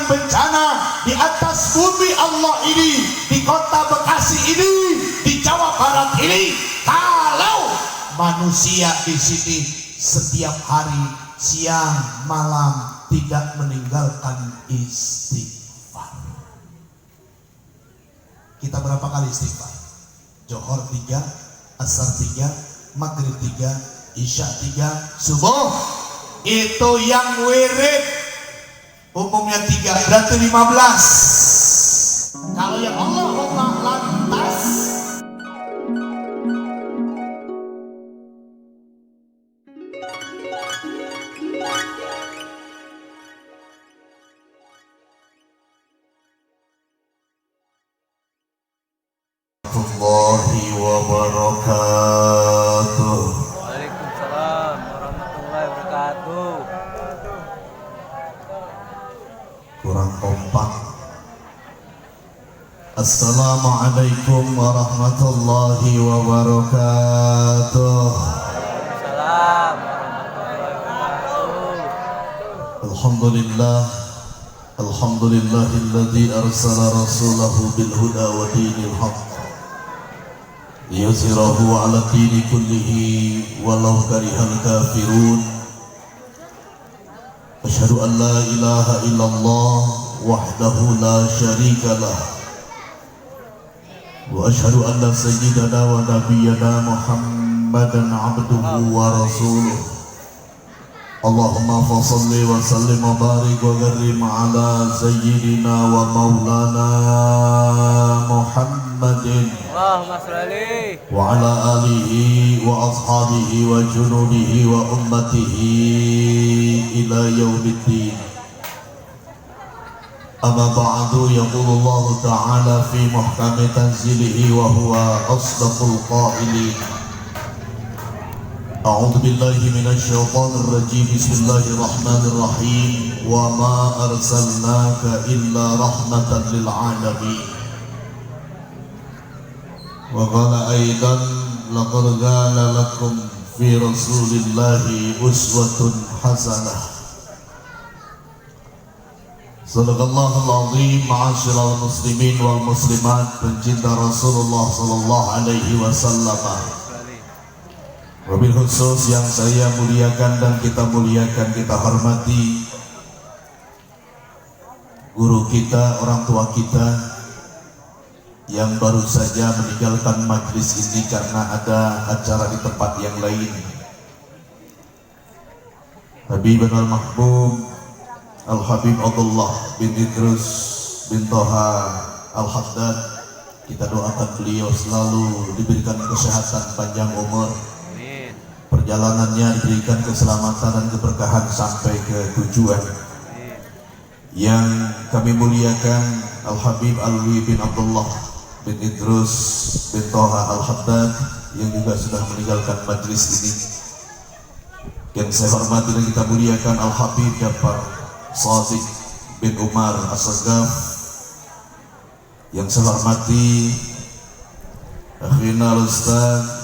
dengan bencana di atas bumi Allah ini, di kota Bekasi ini, di Jawa Barat ini, kalau manusia di sini setiap hari siang malam tidak meninggalkan istighfar. Kita berapa kali istighfar? Johor 3, asar 3, maghrib 3, isya 3, subuh. Itu yang wirid umumnya 3, berarti 15. Kalau yang Allahumma lantas warahmatullahi wabarakatuh. Waalaikumsalam warahmatullahi wabarakatuh. Kurang kompak. Assalamualaikum warahmatullahi wabarakatuh. Waalaikumsalam warahmatullahi wabarakatuh. Alhamdulillah. Alhamdulillahilladzi arsala rasulahu bil huda wa dinil haqq liyuzhirahu 'ala dini kullihi walau karihal kafirun. Asyhadu an la ilaha illallah wahdahu la syarikalah wa asyhadu anna sayyidana wa nabiyyana Muhammadan 'abduhu wa rasuluh. Allahumma fasalli wa sallim wa barik wa karrim ala sayyidina wa maulana Muhammadin Allahumma sholli wa ala alihi wa ashabihi wa junudihi wa ummatihi ila yaumiddin. Amma ba'du, yaqulu Allah ta'ala fi muhkami tanzilihi wa huwa asdaqul qailin. A'udzu billahi minasy syaithanir rajim. Bismillahirrahmanirrahim. Wa ma arsalnaka illa rahmatan lil alamin. Wa qala aidan laqad kana lakum fi rasulillahi uswatun hasanah. Sadaqallahul azim. Ma'asyiral muslimin wal muslimat, pencinta Rasulullah sallallahu alaihi wasallam. Wabil khusus yang saya muliakan dan kita muliakan, kita hormati guru kita, orang tua kita yang baru saja meninggalkan majlis ini karena ada acara di tempat yang lain. Habib Al-Mahbub Al-Habib Abdullah bin Idrus bin Toha Al-Haddad, kita doakan beliau selalu diberikan kesehatan, panjang umur, perjalanannya diberikan keselamatan dan keberkahan sampai ke tujuan. Yang kami muliakan Al-Habib Alwi bin Abdullah bin Idrus bin Toha Al-Haddad yang juga sudah meninggalkan majlis ini. Yang saya hormati dan kita muliakan Al-Habib Jafar Shadiq bin Umar As-Sagaf. Yang saya hormati Akhina Ustaz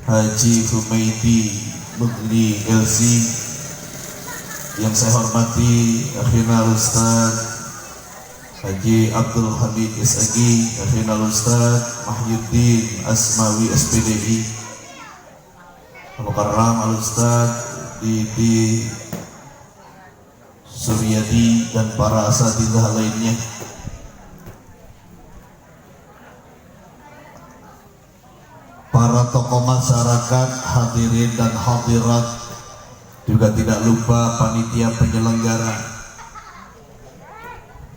Haji Humaydi Mugni LC. Yang saya hormati Akhina Ustaz Haji Abdul Hamid SAG, Akhina Ustaz Mahyuddin Asmawi SPDI, Al-Mukarram Al-Ustaz Didi Suryadi dan para asatidzah lainnya. Para tokoh masyarakat, hadirin dan hadirat, juga tidak lupa panitia penyelenggara,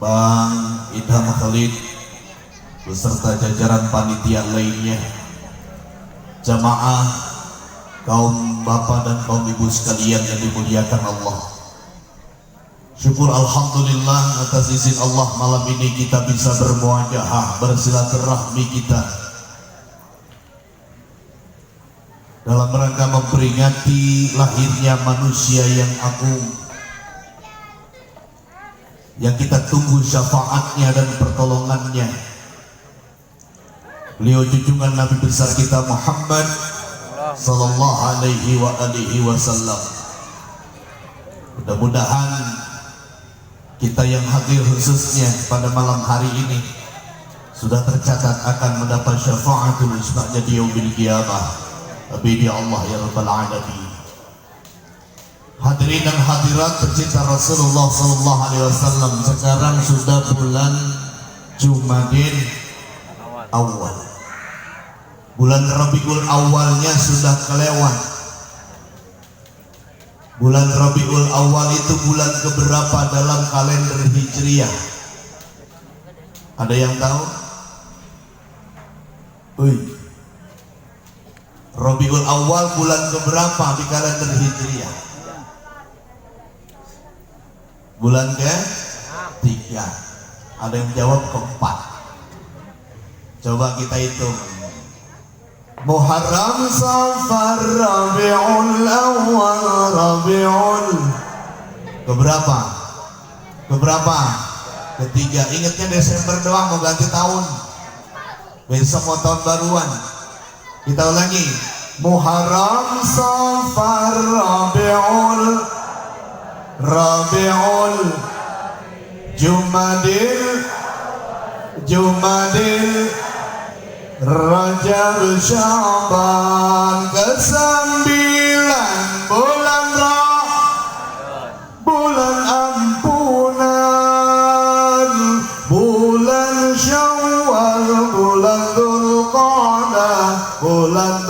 Bang Idham Khalid beserta jajaran panitia lainnya, jamaah, kaum bapak dan kaum ibu sekalian yang dimuliakan Allah. Syukur alhamdulillah atas izin Allah malam ini kita bisa bermuajahah, bersilaturahmi kita dalam rangka memperingati lahirnya manusia yang agung, yang kita tunggu syafaatnya dan pertolongannya. Beliau junjungan Nabi besar kita Muhammad sallallahu alaihi wa alihi wasallam. Mudah-mudahan kita yang hadir khususnya pada malam hari ini sudah tercatat akan mendapat syafaatul isbahnya di yaumil qiyamah. Amin ya Allah ya rabbal alamin. Hadirin dan hadirat tercinta Rasulullah sallallahu alaihi wasallam, sekarang sudah bulan Jumadil Awal. Bulan Rabiul Awalnya sudah kelewat. Bulan Rabiul Awal itu bulan keberapa dalam kalender Hijriah? Ada yang tahu? Rabiul Awal bulan keberapa di kalender Hijriah? Bulan ke-3. Ada yang jawab ke-4. Coba kita hitung. Muharram, Safar, Rabiul Awal, Rabiul keberapa? Keberapa? Ketiga. Ingatnya Desember doang, mau ganti tahun. Besok mau tahun baruan. Kita ulangi. Muharram, Safar, Rabiul Jumadil Rajab, Syaban, ke-9 bulan ampunan, bulan Syawal, bulan Dzulqa'dah, bulan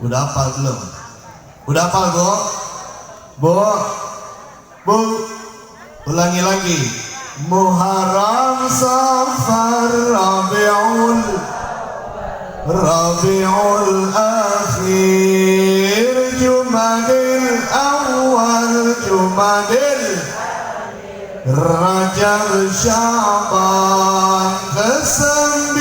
Udah hafal belum? Udah hafal, Bu? Ulangi lagi. Muharram, Safar, Rabiul Akhir, Jumadil Awal, Jumadil Rajab, Syaban, ke-9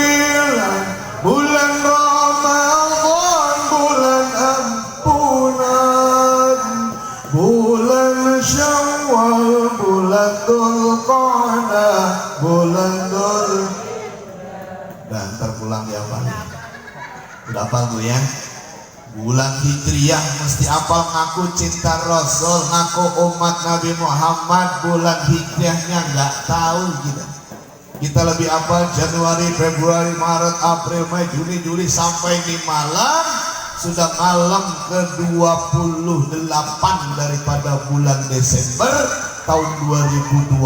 bulan Ramadan, bulan ampunan, bulan Syawal, bulan Dzulqa'dah, bulan dan terpulang ya Pak. Udah hafal tuh ya. Bulan Hijriah mesti hafal, ngaku cinta Rasul, ngaku umat Nabi Muhammad. Bulan Hijriahnya nggak tahu kita. Kita lebih hafal Januari, Februari, Maret, April, Mei, Juni, Juli, sampai di malam. Sudah malam ke-28 daripada bulan Desember tahun 2020.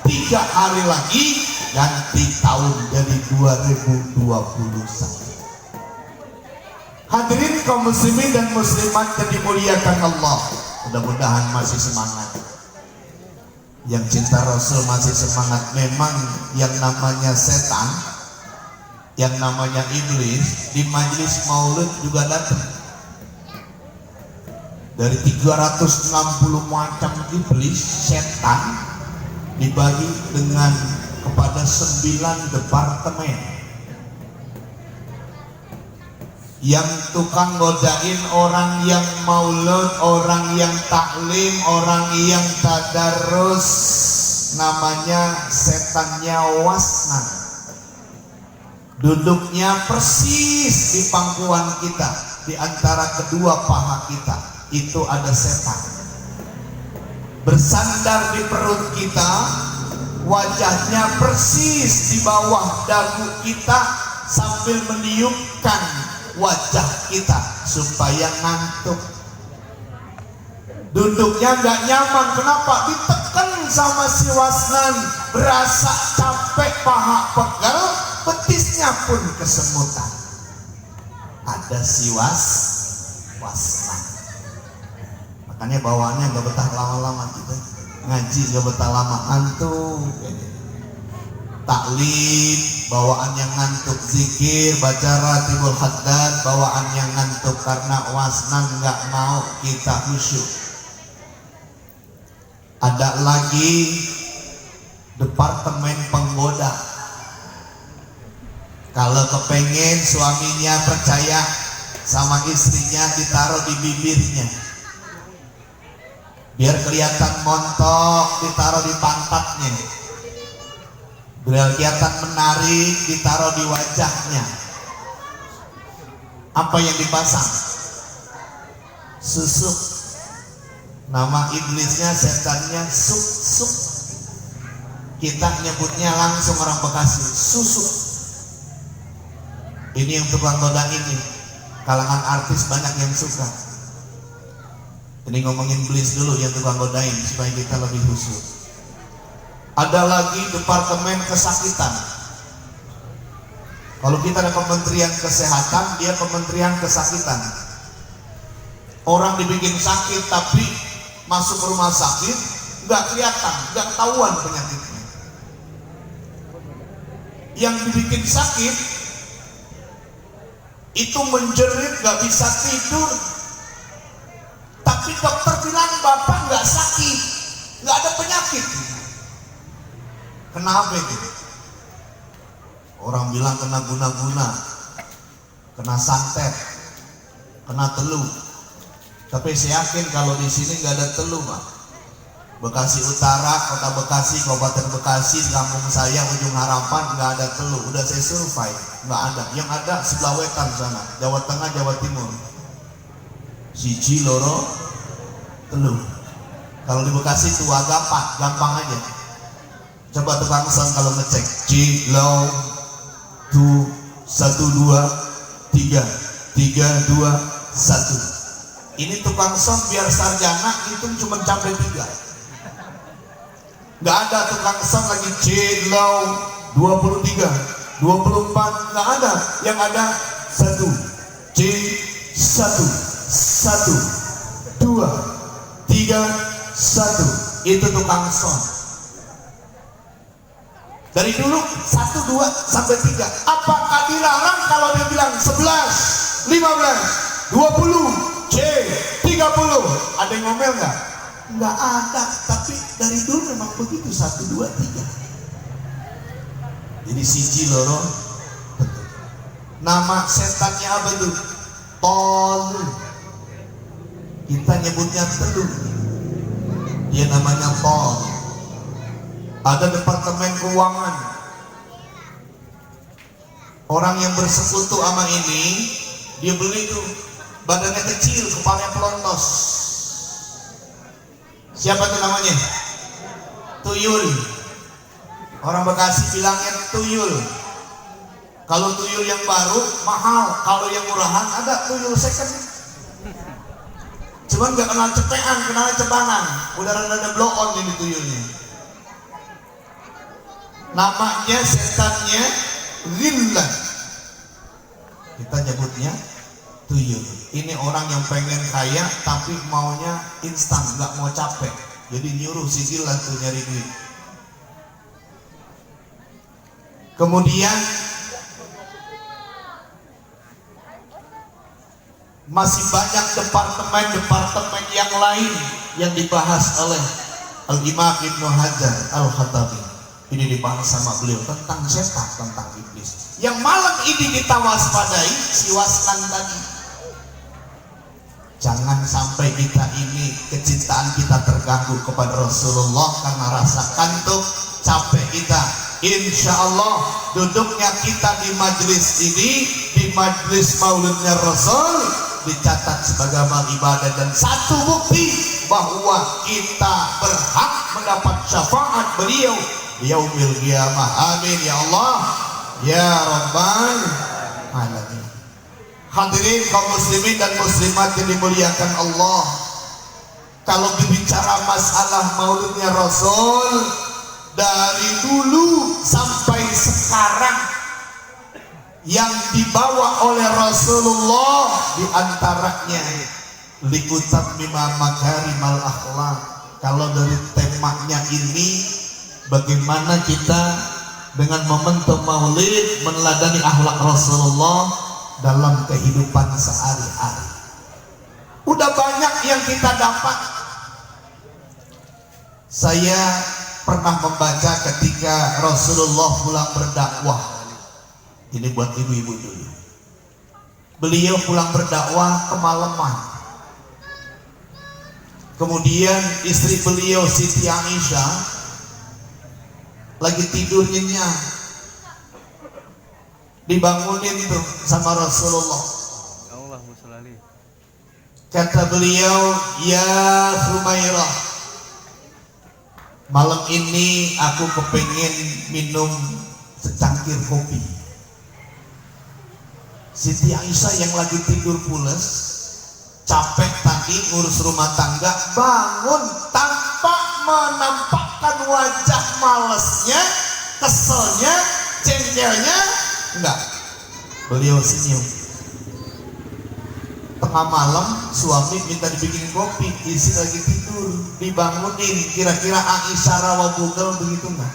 3 hari lagi ganti tahun jadi 2021. Hadirin kaum muslimin dan muslimat yang dimuliakan Allah, mudah-mudahan masih semangat. Yang cinta Rasul masih semangat. Memang yang namanya setan, yang namanya iblis di majelis maulid juga datang. Dari 360 macam iblis setan dibagi dengan kepada 9 departemen. Yang tukang godain orang yang maulud, orang yang taklim, orang yang tadarus, namanya setannya wasnan. Duduknya persis di pangkuan kita, di antara kedua paha kita. Itu ada setan. Bersandar di perut kita, wajahnya persis di bawah dagu kita, sambil meniupkan wajah kita supaya ngantuk. Duduknya nggak nyaman. Kenapa? Ditekan sama si wasnan, berasa capek, paha pegal, betisnya pun kesemutan. Ada si wasnan. Makanya bawaannya nggak betah lama-lama, kita ngaji nggak betah lama, ngantuk. Taklim bawaannya ngantuk, zikir baca ratibul haddad bawaannya ngantuk, karena wasnan nggak mau kita khusyuk. Ada lagi departemen penggoda. Kalau kepengen suaminya percaya sama istrinya, ditaruh di bibirnya biar kelihatan montok, ditaruh di pantatnya. Biar kelihatan menarik, ditaruh di wajahnya. Apa yang dipasang? Susuk. Nama iblisnya, setannya Suk. Kita nyebutnya langsung orang Bekasi, Susuk. Ini yang tukang goda ini. Kalangan artis banyak yang suka. Ini ngomongin iblis dulu yang tukang godain supaya kita lebih khusyuk. Ada lagi departemen kesakitan. Kalau kita ada kementerian kesehatan, dia kementerian kesakitan. Orang dibikin sakit tapi masuk rumah sakit nggak kelihatan, nggak ketahuan penyakitnya. Yang dibikin sakit itu menjerit, nggak bisa tidur, tapi dokter bilang bapak nggak sakit, nggak ada penyakit. Kenapa itu? Orang bilang kena guna-guna, kena santet, kena telu. Tapi saya yakin kalau di sini nggak ada telu, Pak. Bekasi Utara, Kota Bekasi, Kabupaten Bekasi, kampung saya Ujung Harapan nggak ada telu. Udah saya survei, nggak ada. Yang ada sebelah wetan sana, Jawa Tengah, Jawa Timur. Siji, loro, telu. Kalau di Bekasi itu agak pak, gampang aja. Coba tukang son kalau ngecek Cilo tu 1 2 3 3 2 1. Ini tukang son biar sarjana hitung cuma sampai 3. Nggak ada tukang son lagi Cilo 23 24, nggak ada. Yang ada 1 C 1 1 2 3 1. Itu tukang son. Dari dulu 1 2 sampai 3. Apakah dilarang kalau dia bilang 11 15 20 C 30? Ada yang ngomel nggak? Nggak ada. Tapi dari dulu memang begitu, 1 2 3. Jadi siji loro. Nama setannya apa itu? Tolu. Kita nyebutnya telu. Dia namanya Tol. Ada departemen keuangan. Orang yang bersekutu sama ini, dia beli tuh badannya kecil, kepalanya pelontos. Siapa tuh namanya? Tuyul. Orang Bekasi bilangnya tuyul. Kalau tuyul yang baru mahal, kalau yang murahan ada tuyul second. Cuman gak kenal cepean, kenal cebanan. Udah rada blow on ini tuyulnya. Namanya setannya Ghillan. Kita nyebutnya tuyul. Ini orang yang pengen kaya tapi maunya instan, nggak mau capek. Jadi nyuruh si Ghillan tuh nyari duit. Kemudian masih banyak departemen-departemen yang lain yang dibahas oleh Al-Imam Ibnu Hajar Al-Khattabi. Ini dibahas sama beliau tentang setan, tentang iblis. Yang malam ini kita waspadai si Waslan tadi. Jangan sampai kita ini kecintaan kita terganggu kepada Rasulullah karena rasa kantuk, capek kita. Insya Allah duduknya kita di majlis ini, di majlis maulidnya Rasul, dicatat sebagai amal ibadah dan satu bukti bahwa kita berhak mendapat syafaat beliau yaumil qiyamah. Amin ya Allah ya Rabbal alamin. Hadirin kaum muslimin dan muslimat yang dimuliakan Allah, kalau berbicara masalah maulidnya Rasul, dari dulu sampai sekarang yang dibawa oleh Rasulullah diantaranya likutat mimma makarimal akhlak. Kalau dari temanya ini, bagaimana kita dengan momentum maulid meneladani akhlak Rasulullah dalam kehidupan sehari-hari. Udah banyak yang kita dapat. Saya pernah membaca ketika Rasulullah pulang berdakwah. Ini buat ibu-ibu dulu. Beliau pulang berdakwah kemalaman. Kemudian istri beliau Siti Aisyah lagi tidur nyenyak, dibangunin tuh sama Rasulullah. Kata beliau, ya Humairah, malam ini aku kepengen minum secangkir kopi. Siti Aisyah yang lagi tidur pules, capek tadi ngurus rumah tangga, bangun tanpa menampakkan wajah malesnya, keselnya, jengkelnya, enggak. Beliau senyum. Tengah malam suami minta dibikin kopi, istri lagi tidur, dibangunin. Kira-kira Aisyah rawabugel begitu enggak?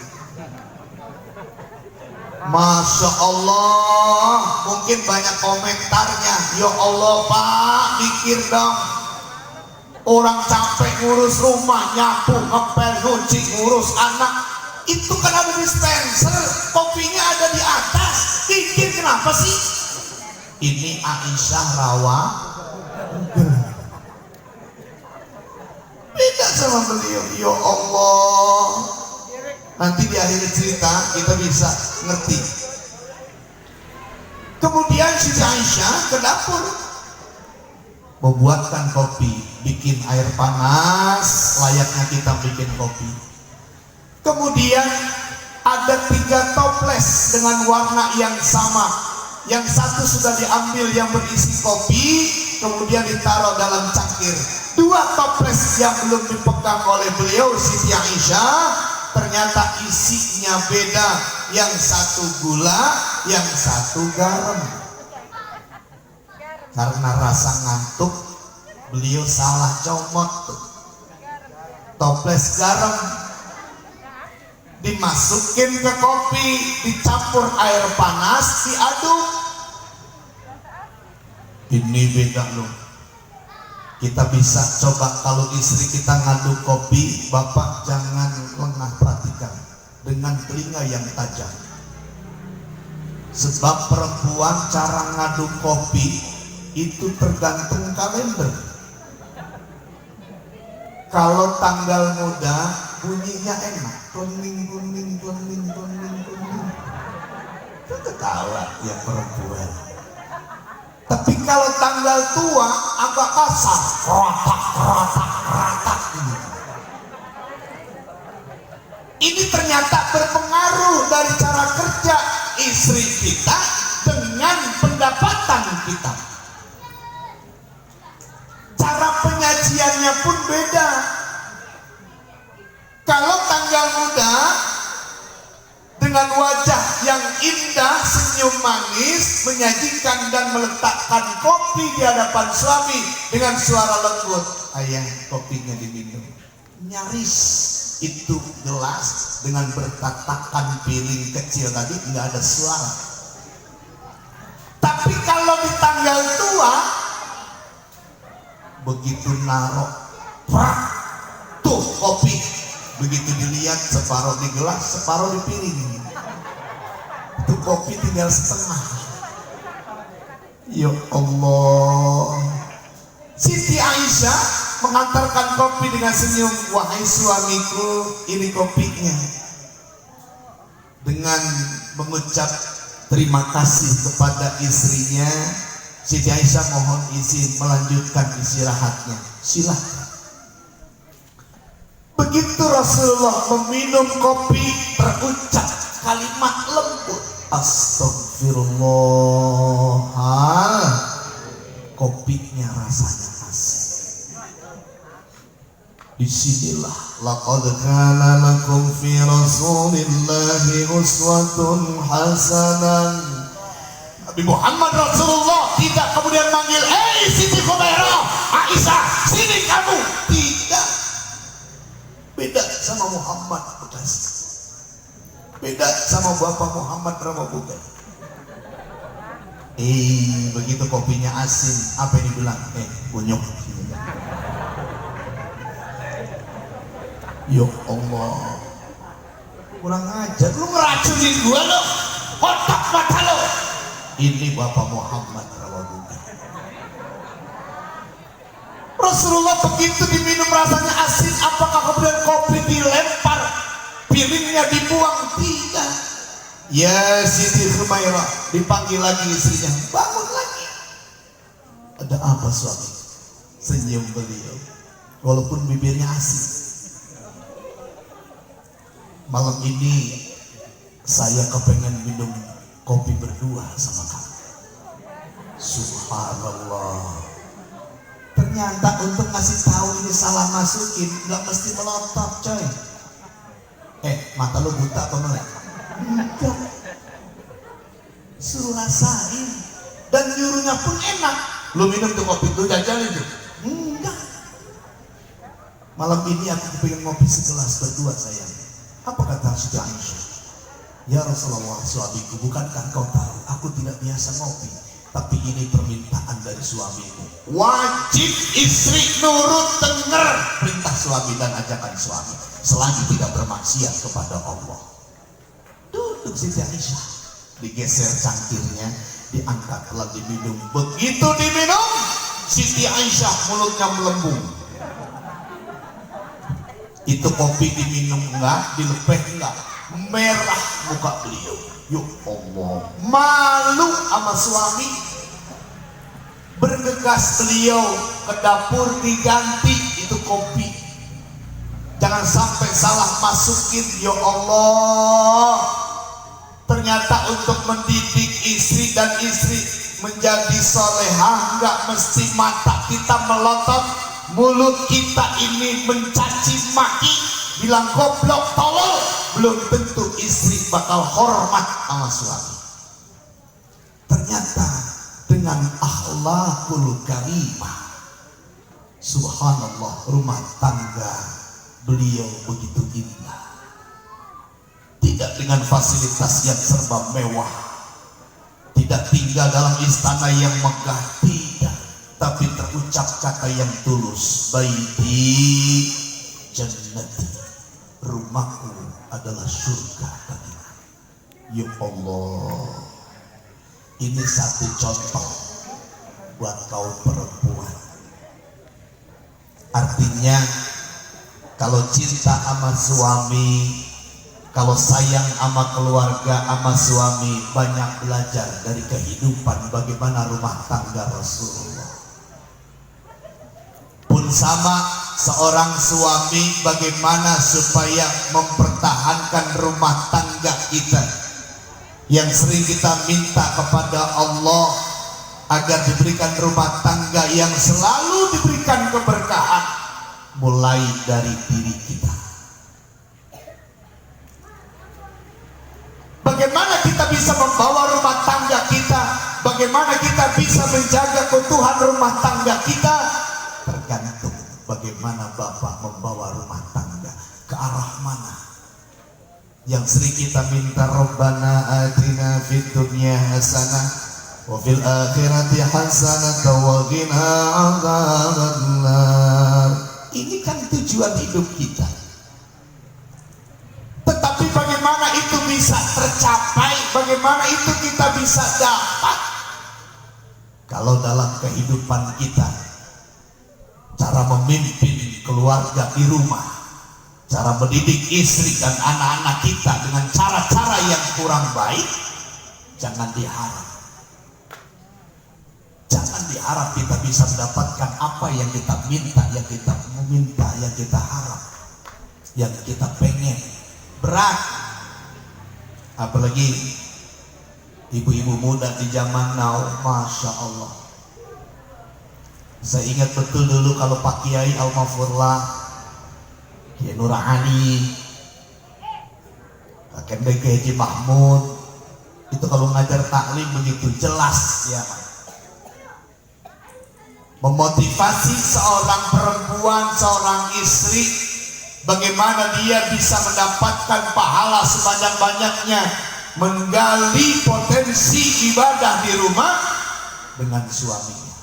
Masya Allah, mungkin banyak komentarnya. Ya Allah Pak, pikir dong. Orang capek ngurus rumah, nyapu, ngepel, nyuci, ngurus anak, itu kan ada dispenser, kopinya ada di atas. Pikir kenapa sih? Ini Aisyah rawa. Beda sama beliau. Ya Allah, nanti di akhir cerita kita bisa ngerti. Kemudian Siti Aisyah ke dapur membuatkan kopi, bikin air panas layaknya kita bikin kopi. Kemudian ada 3 toples dengan warna yang sama. Yang satu sudah diambil yang berisi kopi, kemudian ditaruh dalam cangkir. 2 toples yang belum dipegang oleh beliau Siti Aisyah, ternyata isinya beda. Yang satu gula, yang satu garam. Karena rasa ngantuk, beliau salah comot. Toples garam dimasukin ke kopi, dicampur air panas, diaduk. Ini beda loh. Kita bisa coba kalau istri kita ngaduk kopi, bapak jangan lengah, perhatikan dengan telinga yang tajam. Sebab perempuan cara ngaduk kopi itu tergantung kalender. Kalau tanggal muda bunyinya enak, kuning kuning kuning kuning kuning, itu ketawa ya perempuan. Tapi kalau tanggal tua agak kasar, ratak ratak ratak ini. Ini ternyata berpengaruh dari cara kerja istri kita dengan pendapatan kita. Cara penyajiannya pun beda. Kalau tanggal muda dengan wajah yang indah, senyum manis, menyajikan dan meletakkan kopi di hadapan suami dengan suara lembut, ayah kopinya diminum. Nyaris itu gelas dengan bertatakan piring kecil tadi nggak ada suara. Tapi kalau di tanggal tua, begitu narok, prak, tuh kopi. Begitu dilihat separuh di gelas, separuh di piring. Itu kopi tinggal setengah. Ya Allah. Siti Aisyah mengantarkan kopi dengan senyum. Wahai suamiku, ini kopinya. Dengan mengucap terima kasih kepada istrinya, Siti Aisyah mohon izin melanjutkan istirahatnya. Silakan. Begitu Rasulullah meminum kopi, terucap kalimat lembut, astagfirullah. Kopinya rasanya asin. Disinilah laqad kana lakum fi rasulillahi uswatun hasanah. Nabi Muhammad Rasulullah tidak kemudian manggil, "Hei Siti Humairah, Aisyah, sini kamu." Tidak. Beda sama Muhammad bekas. Beda sama Bapak Muhammad Rawabugan. Begitu kopinya asin, apa yang dibilang? Bunyuk. Ya Allah, kurang ajar, lu ngeracunin gua lo, otak mata lo. Ini Bapak Muhammad Rawabugan. Rasulullah begitu diminum rasanya asin, apakah kemudian kopi dilempar, piringnya dibuang? Tidak. Ya Siti Humairah, dipanggil lagi istrinya, bangun lagi. Ada apa suami? Senyum beliau, walaupun bibirnya asin. Malam ini saya kepengen minum kopi berdua sama kamu. Subhanallah. Ternyata untuk ngasih tahu ini salah masukin, nggak mesti melotot, coy. Mata lu buta apa melek? Enggak. Suruh rasain, dan nyuruhnya pun enak. Lu minum tuh kopi, lu jajalin tuh. Enggak. Malam ini aku pengen ngopi segelas berdua sayang. Apa kata Siti Aisyah? Ya Rasulullah, suamiku, bukankah kau tahu aku tidak biasa ngopi, tapi ini permintaan dari suamiku. Wajib istri nurut denger perintah suami dan ajakan suami selagi tidak bermaksiat kepada Allah. Duduk Siti Aisyah, digeser cangkirnya, diangkat lalu diminum. Begitu diminum, Siti Aisyah mulutnya melembung. Itu kopi diminum enggak, dilepeh enggak, merah muka beliau. Ya Allah, malu sama suami. Bergegas beliau ke dapur diganti itu kopi. Jangan sampai salah masukin. Ya Allah, ternyata untuk mendidik istri dan istri menjadi solehah nggak mesti mata kita melotot, mulut kita ini mencaci maki, bilang goblok tolol, belum tentu istri bakal hormat sama suami. Ternyata dengan akhlakul karimah, subhanallah, rumah tangga beliau begitu indah. Tidak dengan fasilitas yang serba mewah, tidak tinggal dalam istana yang megah, tidak, tapi terucap kata yang tulus, baiti jannati, rumahku adalah surga bagiku. Ya Allah, ini satu contoh buat kaum perempuan. Artinya kalau cinta sama suami, kalau sayang sama keluarga, sama suami, banyak belajar dari kehidupan bagaimana rumah tangga Rasulullah. Pun sama, seorang suami bagaimana supaya mempertahankan rumah tangga kita, yang sering kita minta kepada Allah agar diberikan rumah tangga yang selalu diberikan keberkahan, mulai dari diri kita. Bagaimana kita bisa membawa rumah tangga kita, bagaimana kita bisa menjaga keutuhan rumah tangga kita, tergantung bagaimana Bapak membawa rumah tangga ke arah mana. Yang sering kita minta, Rabbana atina fid dunya hasanah wa fil akhirati hasanah wa qina adzabannar. Ini kan tujuan hidup kita. Tetapi bagaimana itu bisa tercapai, bagaimana itu kita bisa dapat, kalau dalam kehidupan kita, cara memimpin keluarga di rumah, cara mendidik istri dan anak-anak kita dengan cara-cara yang kurang baik, jangan diharap. Jangan diharap kita bisa mendapatkan apa yang kita minta, yang kita meminta, yang kita harap, yang kita pengen. Berat. Apalagi ibu-ibu muda di zaman now, Masya Allah. Saya ingat betul dulu kalau Pak Kiai Al-Mafurlah, Kiai Nur Ali, Kakek Haji Mahmud, itu kalau ngajar taklim begitu jelas ya, memotivasi seorang perempuan, seorang istri, bagaimana dia bisa mendapatkan pahala sebanyak-banyaknya menggali potensi ibadah di rumah dengan suaminya.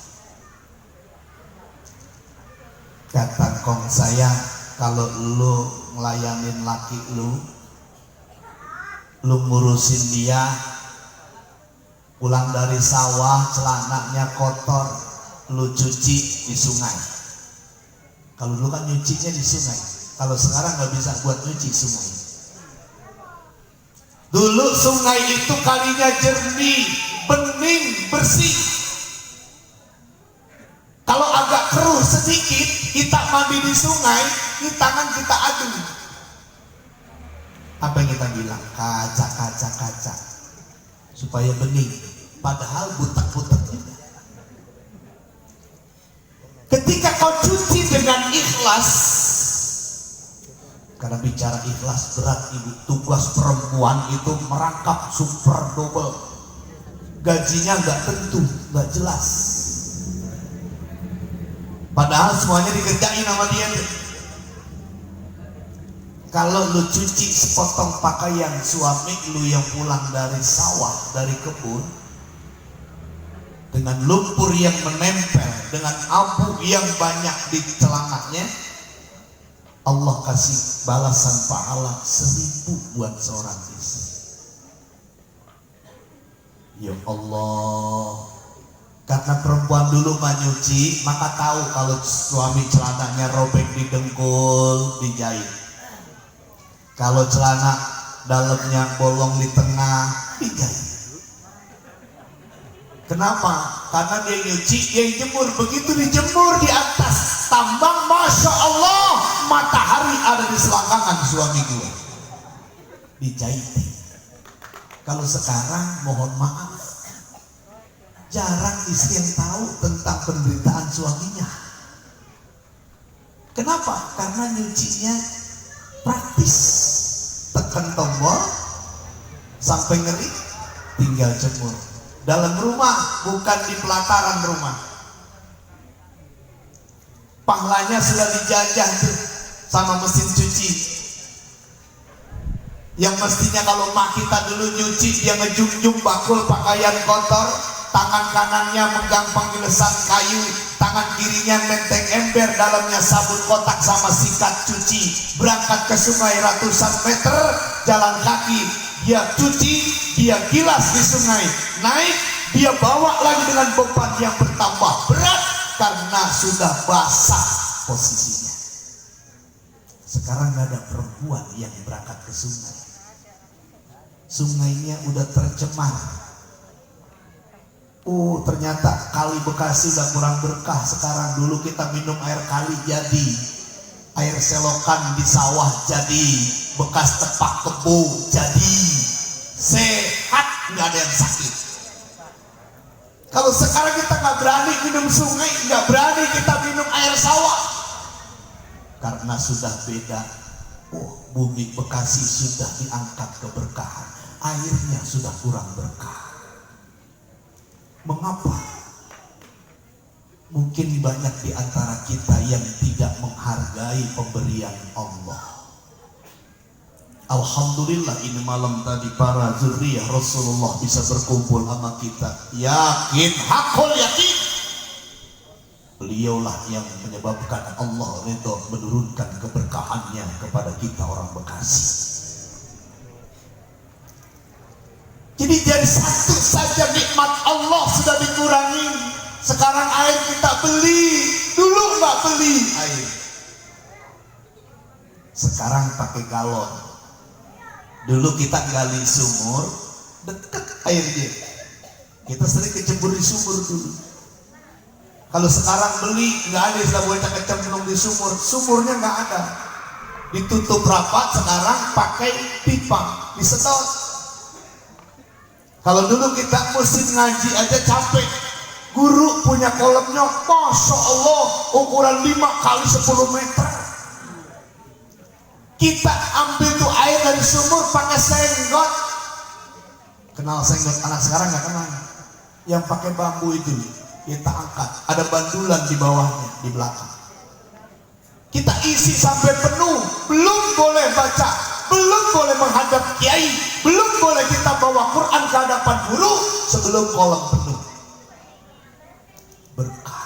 Kata kong saya, kalau lu ngelayanin laki lu ngurusin dia, pulang dari sawah celananya kotor, lu cuci di sungai. Kalau dulu kan nyucinya di sungai, kalau sekarang nggak bisa buat nyuci sungai. Dulu sungai itu kalinya jernih, bening, bersih. Kalau agak keruh sedikit, kita mandi di sungai, ini tangan kita adu. Apa yang kita bilang? Kaca supaya bening, padahal butak-butak juga. Ketika kau cuci dengan ikhlas, karena bicara ikhlas berat ibu, tugas perempuan itu merangkap super double, gajinya nggak tentu, nggak jelas, padahal semuanya dikerjain sama dia. Kalau lu cuci sepotong pakaian suami lu yang pulang dari sawah, dari kebun, dengan lumpur yang menempel, dengan abu yang banyak di celananya, Allah kasih balasan pahala 1000 buat seorang istri. Ya Allah, karena perempuan dulu menyuci, maka tahu kalau suami celananya robek di dengkul, dijahit. Kalau celana dalamnya bolong di tengah, dijahit. Kenapa? Karena dia nyuci, dia jemur. Begitu dijemur di atas tambang, Masya Allah, matahari ada di selangkangan suami gue, dijahit. Kalau sekarang, mohon maaf, jarang istri yang tahu tentang penderitaan suaminya. Kenapa? Karena nyucinya praktis, tekan tombol sampai ngeri, tinggal jemur. Dalam rumah, bukan di pelataran rumah. Pahlanya sudah dijajah tuh sama mesin cuci. Yang mestinya kalau mak kita dulu nyuci, dia ngejunjung bakul pakaian kotor, tangan kanannya megang penggilesan kayu, tangan kirinya menteng ember, dalamnya sabun kotak sama sikat cuci. Berangkat ke sungai ratusan meter, jalan kaki, dia cuci, dia gilas di sungai, naik, dia bawa lagi dengan beban yang bertambah berat karena sudah basah posisinya. Sekarang gak ada perempuan yang berangkat ke sungai, sungainya udah tercemar. Ternyata kali Bekasi udah kurang berkah sekarang. Dulu kita minum air kali jadi, air selokan di sawah jadi, bekas tepak kebo jadi, sehat, nggak ada yang sakit. Kalau sekarang kita nggak berani minum sungai, nggak berani kita minum air sawah, karena sudah beda. Bumi Bekasi sudah diangkat keberkahan, airnya sudah kurang berkah. Mengapa? Mungkin banyak di antara kita yang tidak menghargai pemberian Allah. Alhamdulillah ini malam tadi para zuriyah Rasulullah bisa berkumpul sama kita. Yakin, hakul yakin, beliaulah yang menyebabkan Allah ridho menurunkan keberkahannya kepada kita orang Bekasi. Jadi dari satu saja nikmat Allah sudah dikurangi. Sekarang air kita beli, dulu nggak beli air. Sekarang pakai galon. Dulu kita gali sumur, deket airnya. Kita sering kecebur di sumur dulu. Kalau sekarang beli, nggak ada istilah bocah kecemplung di sumur. Sumurnya nggak ada. Ditutup rapat, sekarang pakai pipa, disedot. Kalau dulu kita mesti ngaji aja capek, guru punya kolamnya, Masya Allah, ukuran 5 kali 10 meter. Kita ambil tuh air dari sumur pakai senggot. Kenal senggot? Anak sekarang nggak kenal. Yang pakai bambu itu kita angkat, ada bandulan di bawahnya, di belakang. Kita isi sampai penuh, belum boleh baca, belum boleh menghadap kiai, belum boleh kita bawa Quran ke hadapan guru sebelum kolam penuh. Berkah.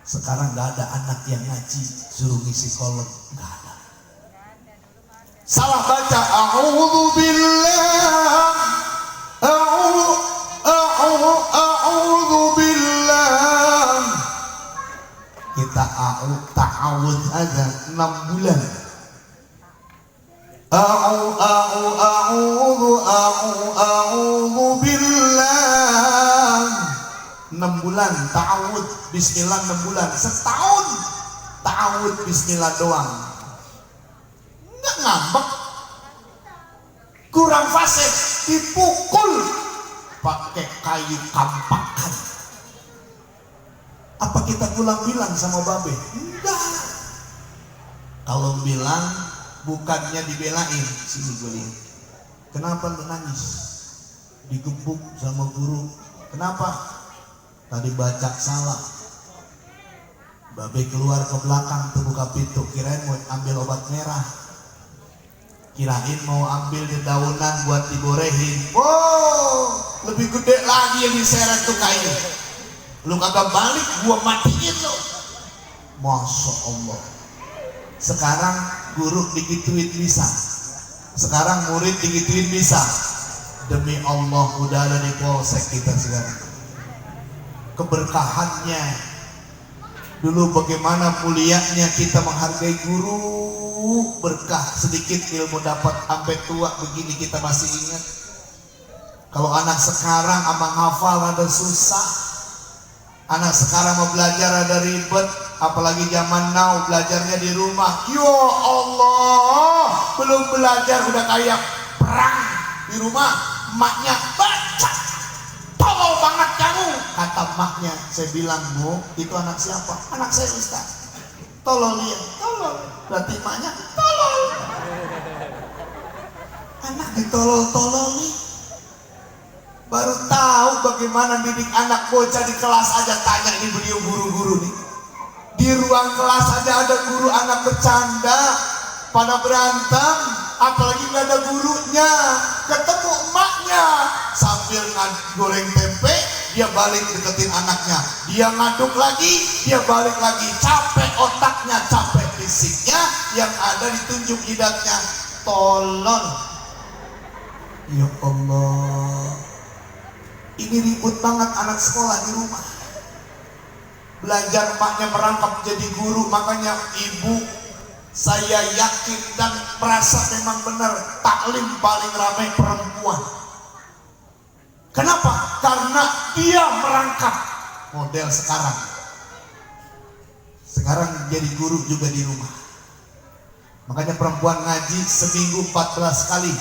Sekarang nggak ada anak yang ngaji suruh ngisi kolam, nggak ada. Salah baca, a'udzubillah, a'udzubillah. Kita ta'awudz aja 6 bulan. A'udzu billah 6 bulan ta'awud bismillah, 6 bulan, setahun ta'awud bismillah doang, nggak ngambek, kurang fasih, dipukul pakai kayu kampakan. Apa kita pulang bilang sama babe? Enggak. Kalau bilang bukannya dibelain, sini gue lihat, kenapa lu nangis? Digebuk sama guru, kenapa? Tadi baca salah. Babe keluar ke belakang tuh buka pintu, kirain mau ambil obat merah, kirain mau ambil dedaunan buat digorehin. Wow, lebih gede lagi yang diseret tuh kayu. Lu kagak balik, gua matiin lo. Masya Allah. Sekarang guru digituin bisa, sekarang murid digituin bisa. Demi Allah, udah ada di polsek kita sekarang. Keberkahannya dulu bagaimana mulianya kita menghargai guru, berkah sedikit ilmu dapat sampai tua begini kita masih ingat. Kalau anak sekarang amang hafal ada susah. Anak sekarang mau belajar ada ribet, apalagi zaman now belajarnya di rumah. Ya Allah, belum belajar udah kayak perang di rumah. Emaknya baca, tolol banget kamu. Kata emaknya, saya bilang, Bu, itu anak siapa? Anak saya Ustaz. Tolol dia, tolol. Berarti emaknya tolol. Anak ditolol-tolol nih. Baru tahu bagaimana didik anak bocah di kelas aja, tanya ini beliau guru-guru nih. Di ruang kelas aja ada guru anak bercanda, pada berantem, apalagi nggak ada gurunya. Ketemu emaknya sambil goreng tempe, dia balik deketin anaknya. Dia ngaduk lagi, dia balik lagi. Capek otaknya, capek fisiknya, yang ada ditunjuk jidatnya. Tolol. Ya Allah. Ini ribut banget anak sekolah di rumah. Belajar emaknya merangkap jadi guru, makanya ibu saya yakin dan merasa memang benar taklim paling ramai perempuan. Kenapa? Karena dia merangkap model sekarang. Sekarang jadi guru juga di rumah. Makanya perempuan ngaji seminggu 14 kali.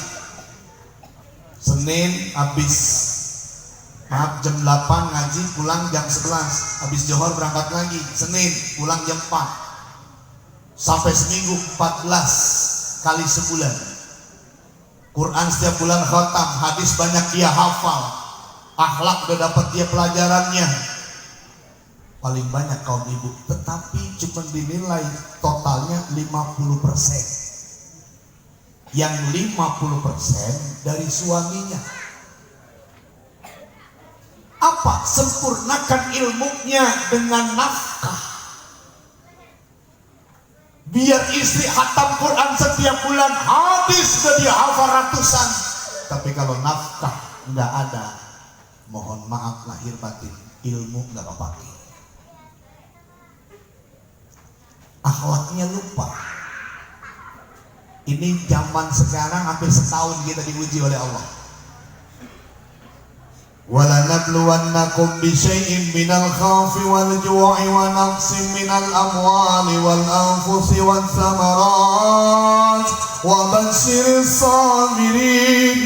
Senin habis jam 8 ngaji, pulang jam 11, habis Johor berangkat lagi, Senin pulang jam 4, sampai seminggu 14 kali sebulan. Quran setiap bulan khatam, hadis banyak dia hafal, akhlak udah dapat dia pelajarannya. Paling banyak kaum ibu, tetapi cuma dinilai totalnya 50%. Yang 50% dari suaminya. Apa? Sempurnakan ilmunya dengan nafkah. Biar istri khatam Quran setiap bulan, habis sudah dia hafal ratusan. Tapi kalau nafkah nggak ada, mohon maaf lahir batin, ilmu nggak kepake. Akhlaknya lupa. Ini zaman sekarang hampir setahun kita diuji oleh Allah. وَلَنَبْلُوَنَّكُمْ بِشَيْءٍ مِّنَ الْخَوْفِ وَالْجُوعِ وَنَقْصٍ مِّنَ الْأَمْوَالِ وَالْأَنفُسِ وَالثَّمَرَاتِ وَبَشِّرِ الصَّابِرِينَ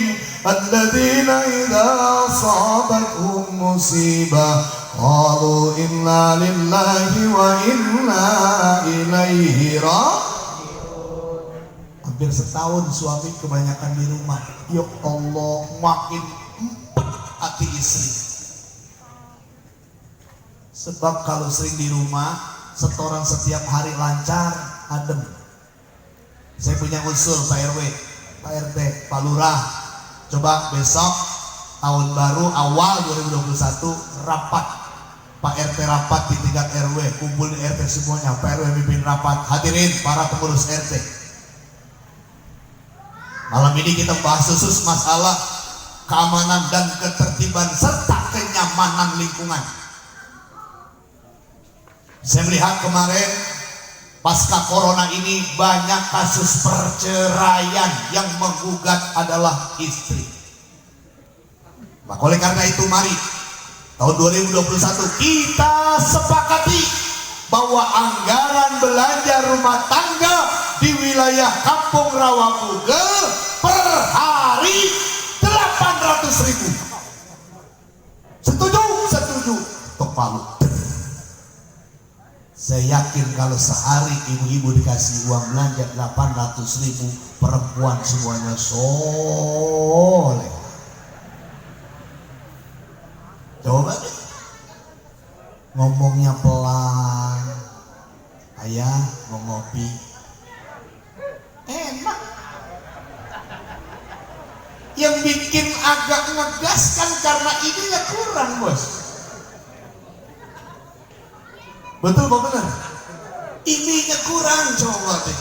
الَّذِينَ إِذَا أَصَابَتْهُم مُّصِيبَةٌ قَالُوا إِنَّا لِلَّهِ وَإِنَّا إِلَيْهِ رَاجِعُونَ. Hampir setahun suami kebanyakan di rumah. Ya Allah, makin hati istri. Sebab kalau sering di rumah, setoran setiap hari lancar, adem. Saya punya usul Pak RW, Pak RT, Pak Lurah. Coba besok tahun baru awal 2021 rapat. Pak RT rapat di tingkat RW, kumpul di RT semuanya. Pak RW mimpin rapat, hadirin para pengurus RT. Malam ini kita bahas khusus masalah keamanan dan ketertiban serta kenyamanan lingkungan. Saya melihat kemarin pasca corona ini banyak kasus perceraian yang menggugat adalah istri. Maka oleh karena itu mari tahun 2021 kita sepakati bahwa anggaran belanja rumah tangga di wilayah Kampung Rawabuge per hari 800.000. Setuju? Setuju. Tok palu. Saya yakin kalau sehari ibu-ibu dikasih uang belanja 800.000, perempuan semuanya soleh. Coba deh, ngomongnya pelan. Ayah mau ngopi, enak. Yang bikin agak ngegas kan karena ininya kurang, bos. Betul apa benar? Ininya kurang, coba deh.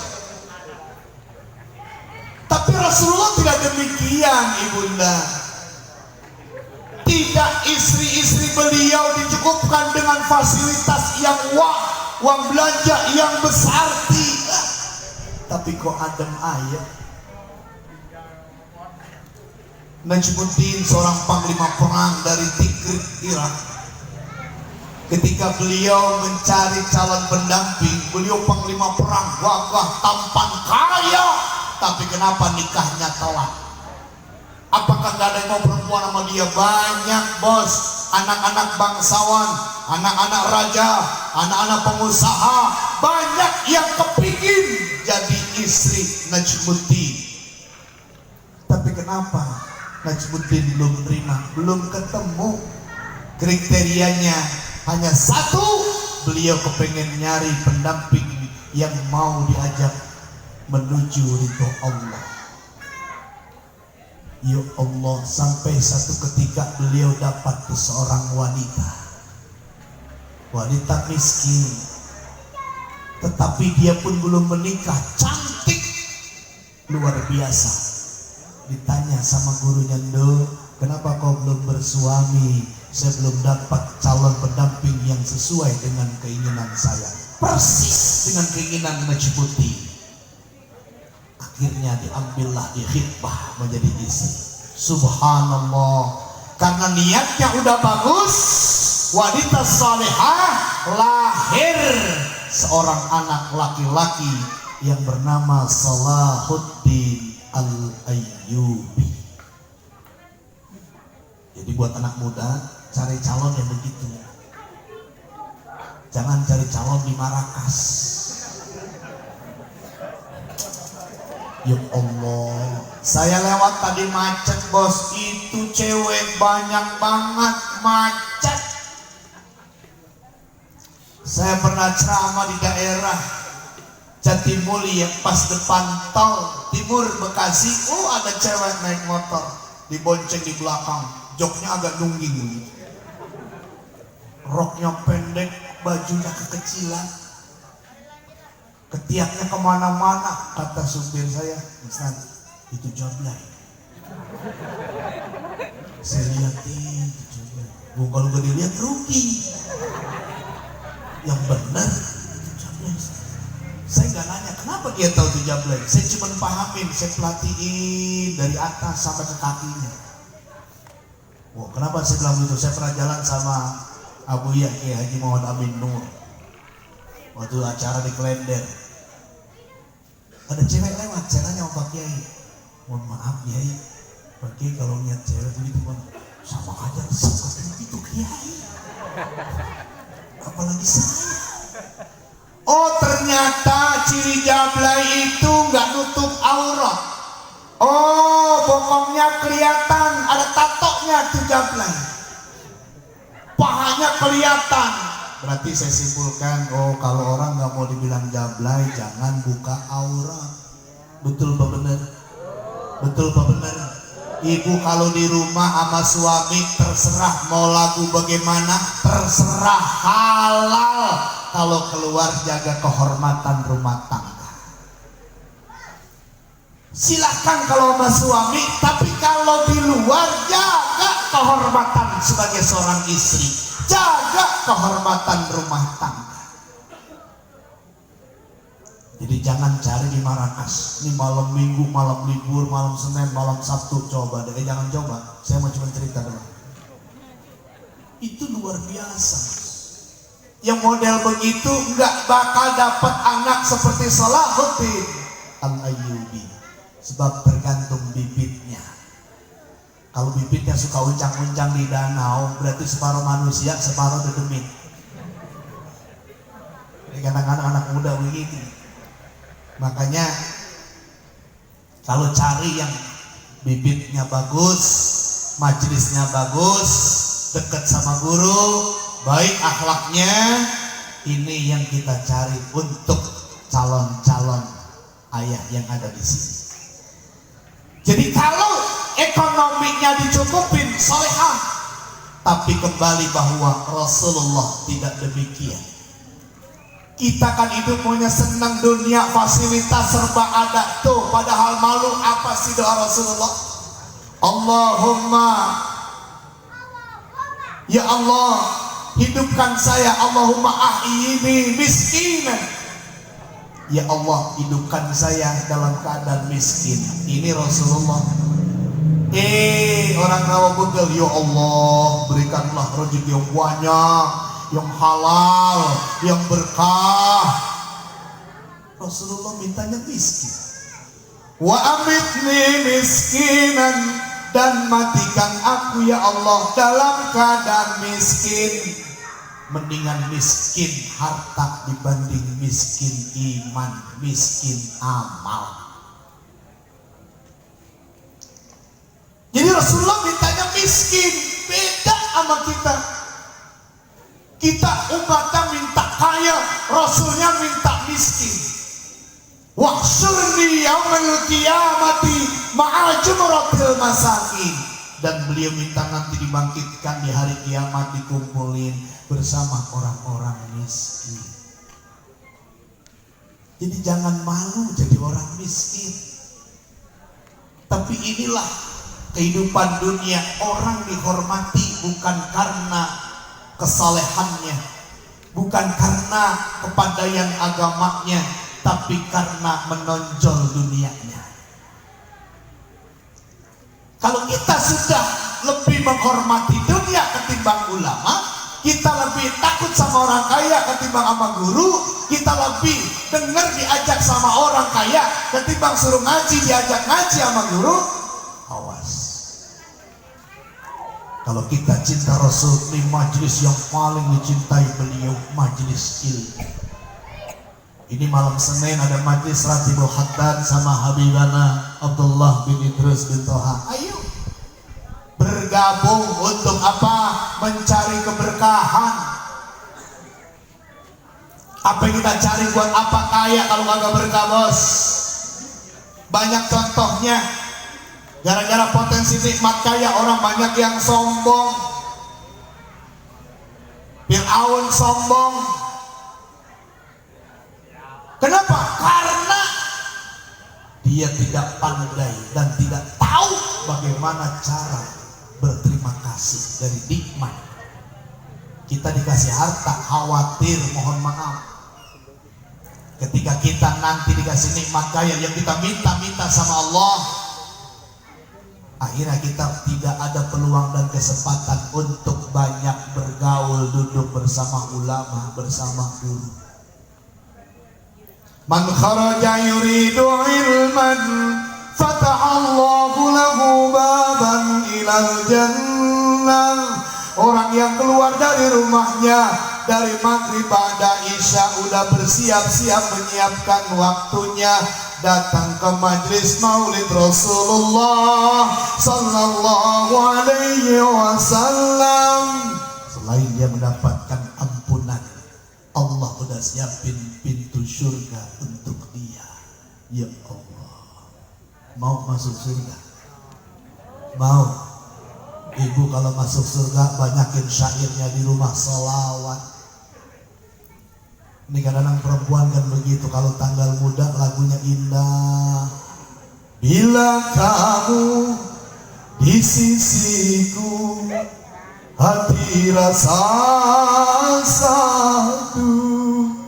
Tapi Rasulullah tidak demikian, ibunda. Tidak istri-istri beliau dicukupkan dengan fasilitas yang wah, uang belanja yang besar, tidak. Tapi kok adem ayat. Najmuddin, seorang panglima perang dari Tikrit, Irak. Ketika beliau mencari calon pendamping, beliau panglima perang, gagah, tampan, kaya, tapi kenapa nikahnya telat? Apakah gak ada yang mau perempuan sama dia? Banyak, bos. Anak-anak bangsawan, anak-anak raja, anak-anak pengusaha, banyak yang kepingin jadi istri Najmuddin. Tapi kenapa Najmuddin belum terima? Belum ketemu. Kriterianya hanya satu, beliau kepengen nyari pendamping yang mau diajak menuju ridho Allah. Ya Allah, sampai satu ketika beliau dapat seorang wanita miskin, tetapi dia pun belum menikah, cantik luar biasa. Ditanya sama gurunya, "Do, kenapa kau belum bersuami?" "Saya belum dapat calon pendamping yang sesuai dengan keinginan saya." Persis dengan keinginan Najmuddin. Akhirnya diambillah, dikhitbah menjadi istri. Subhanallah, karena niatnya udah bagus, wanita salehah, lahir seorang anak laki-laki yang bernama Salahuddin Al-Ayyubi. Jadi buat anak muda, cari calon yang begitu. Jangan cari calon di Marrakas. Ya Allah, saya lewat tadi macet, bos. Itu cewek banyak banget, macet. Saya pernah ceramah di daerah Jatimulya, pas depan tol timur Bekasi. Oh, ada cewek naik motor, dibonceng di belakang, joknya agak nungging, roknya pendek, bajunya kekecilan, ketiaknya kemana-mana. Kata supir saya, "Ustaz, itu jablay." Saya lihat, itu jablay. Kalau gak dilihat rugi. Yang benar itu jablay. Saya gak nanya kenapa dia tahu itu jablay. Saya cuma pahamin, saya pelatihin dari atas sampai ke kakinya. Wah, kenapa saya bilang gitu? Saya pernah jalan sama Abu Yahya Haji Muhammad Amin Nur waktu acara di Klender. Ada cewek lewat, saya tanya sama Pak Kiai, "Mohon maaf Kiai, Pak Kiai kalau lihat cewek begitu sama aja katanya itu Kiai, apalagi saya." Oh, ternyata ciri jablay itu nggak nutup aurat. Oh, bokongnya kelihatan, ada tatonya tuh jablay. Pahanya kelihatan. Berarti saya simpulkan, oh kalau orang nggak mau dibilang jablay, jangan buka aurat. Betul apa benar? Betul apa benar? Ibu kalau di rumah sama suami terserah mau lagu bagaimana, terserah, halal. Kalau keluar jaga kehormatan rumah tangga. Silahkan kalau sama suami, tapi kalau di luar jaga kehormatan sebagai seorang istri, jaga kehormatan rumah tangga. Jadi jangan cari di Marrakas. Ini malam Minggu, malam libur, malam Senin, malam Sabtu, coba deh. Jangan coba. Saya mau cuma cerita dulu. Itu luar biasa. Yang model begitu nggak bakal dapat anak seperti Salahuddin Al-Ayyubi, sebab tergantung bibitnya. Kalau bibitnya suka uncang-uncang di danau, berarti separuh manusia, separuh dedemit. Ini kadang-kadang anak muda begitu. Makanya kalau cari yang bibitnya bagus, majelisnya bagus, dekat sama guru, baik akhlaknya, ini yang kita cari untuk calon-calon ayah yang ada di sini. Jadi kalau ekonominya dicukupin, solehah, tapi kembali bahwa Rasulullah tidak demikian. Kita kan hidup maunya senang dunia, fasilitas serba ada tuh, padahal malu. Apa sih doa Rasulullah? Allahumma, ya Allah, hidupkan saya, Allahumma ahyini miskinan. Ya Allah, hidupkan saya dalam keadaan miskin. Ini Rasulullah. Orang rawa begal, ya Allah, berikanlah rezeki yang banyak, yang halal, yang berkah. Rasulullah mintanya miskin. Wa amitni miskinan, dan matikan aku ya Allah dalam keadaan miskin. Mendingan miskin harta dibanding miskin iman, miskin amal. Jadi Rasulullah mintanya miskin, beda sama kita. Kita umatnya minta kaya, Rasulnya minta miskin. Wahsyurni yaumil qiyamati ma'a jumratil masakin. Dan beliau minta nanti dibangkitkan di hari kiamat, dikumpulin bersama orang-orang miskin. Jadi jangan malu jadi orang miskin. Tapi inilah kehidupan dunia. Orang dihormati bukan karena kesalehannya, bukan karena kepandaian agamanya, tapi karena menonjol dunianya. Kalau kita sudah lebih menghormati dunia ketimbang ulama, kita lebih takut sama orang kaya ketimbang sama guru, kita lebih dengar diajak sama orang kaya ketimbang suruh ngaji diajak ngaji sama guru, awas. Kalau kita cinta Rasul, ini majelis yang paling dicintai beliau, majelis ilmu. Ini malam Senin ada majelis Ratibul Haddad sama Habibana Abdullah bin Idris bin Toha. Ayo bergabung untuk apa? Mencari keberkahan. Apa yang kita cari buat apa kaya kalau kagak berkah, bos? Banyak contohnya. Gara-gara potensi nikmat kaya, orang banyak yang sombong. Fir'aun sombong. Kenapa? Karena dia tidak pandai dan tidak tahu bagaimana cara berterima kasih dari nikmat. Kita dikasih harta, khawatir, mohon maaf. Ketika kita nanti dikasih nikmat kaya, yang kita minta-minta sama Allah, akhirnya kita tidak ada peluang dan kesempatan untuk banyak bergaul, duduk bersama ulama, bersama guru. Man kharaja yuridu ilman fatahallahu lahu baban ilal jannah. Orang yang keluar dari rumahnya dari maghrib pada isya udah bersiap-siap menyiapkan waktunya datang ke majlis maulid Rasulullah sallallahu alaihi wasallam. Selain dia mendapatkan ampunan, Allah udah siapin pintu surga untuk dia. Ya Allah, mau masuk surga? Mau? Ibu kalau masuk surga banyakin syairnya di rumah, sholawat. Ini kadang-kadang perempuan kan begitu, kalau tanggal muda lagunya indah. Bila kamu di sisiku, hati rasa satu.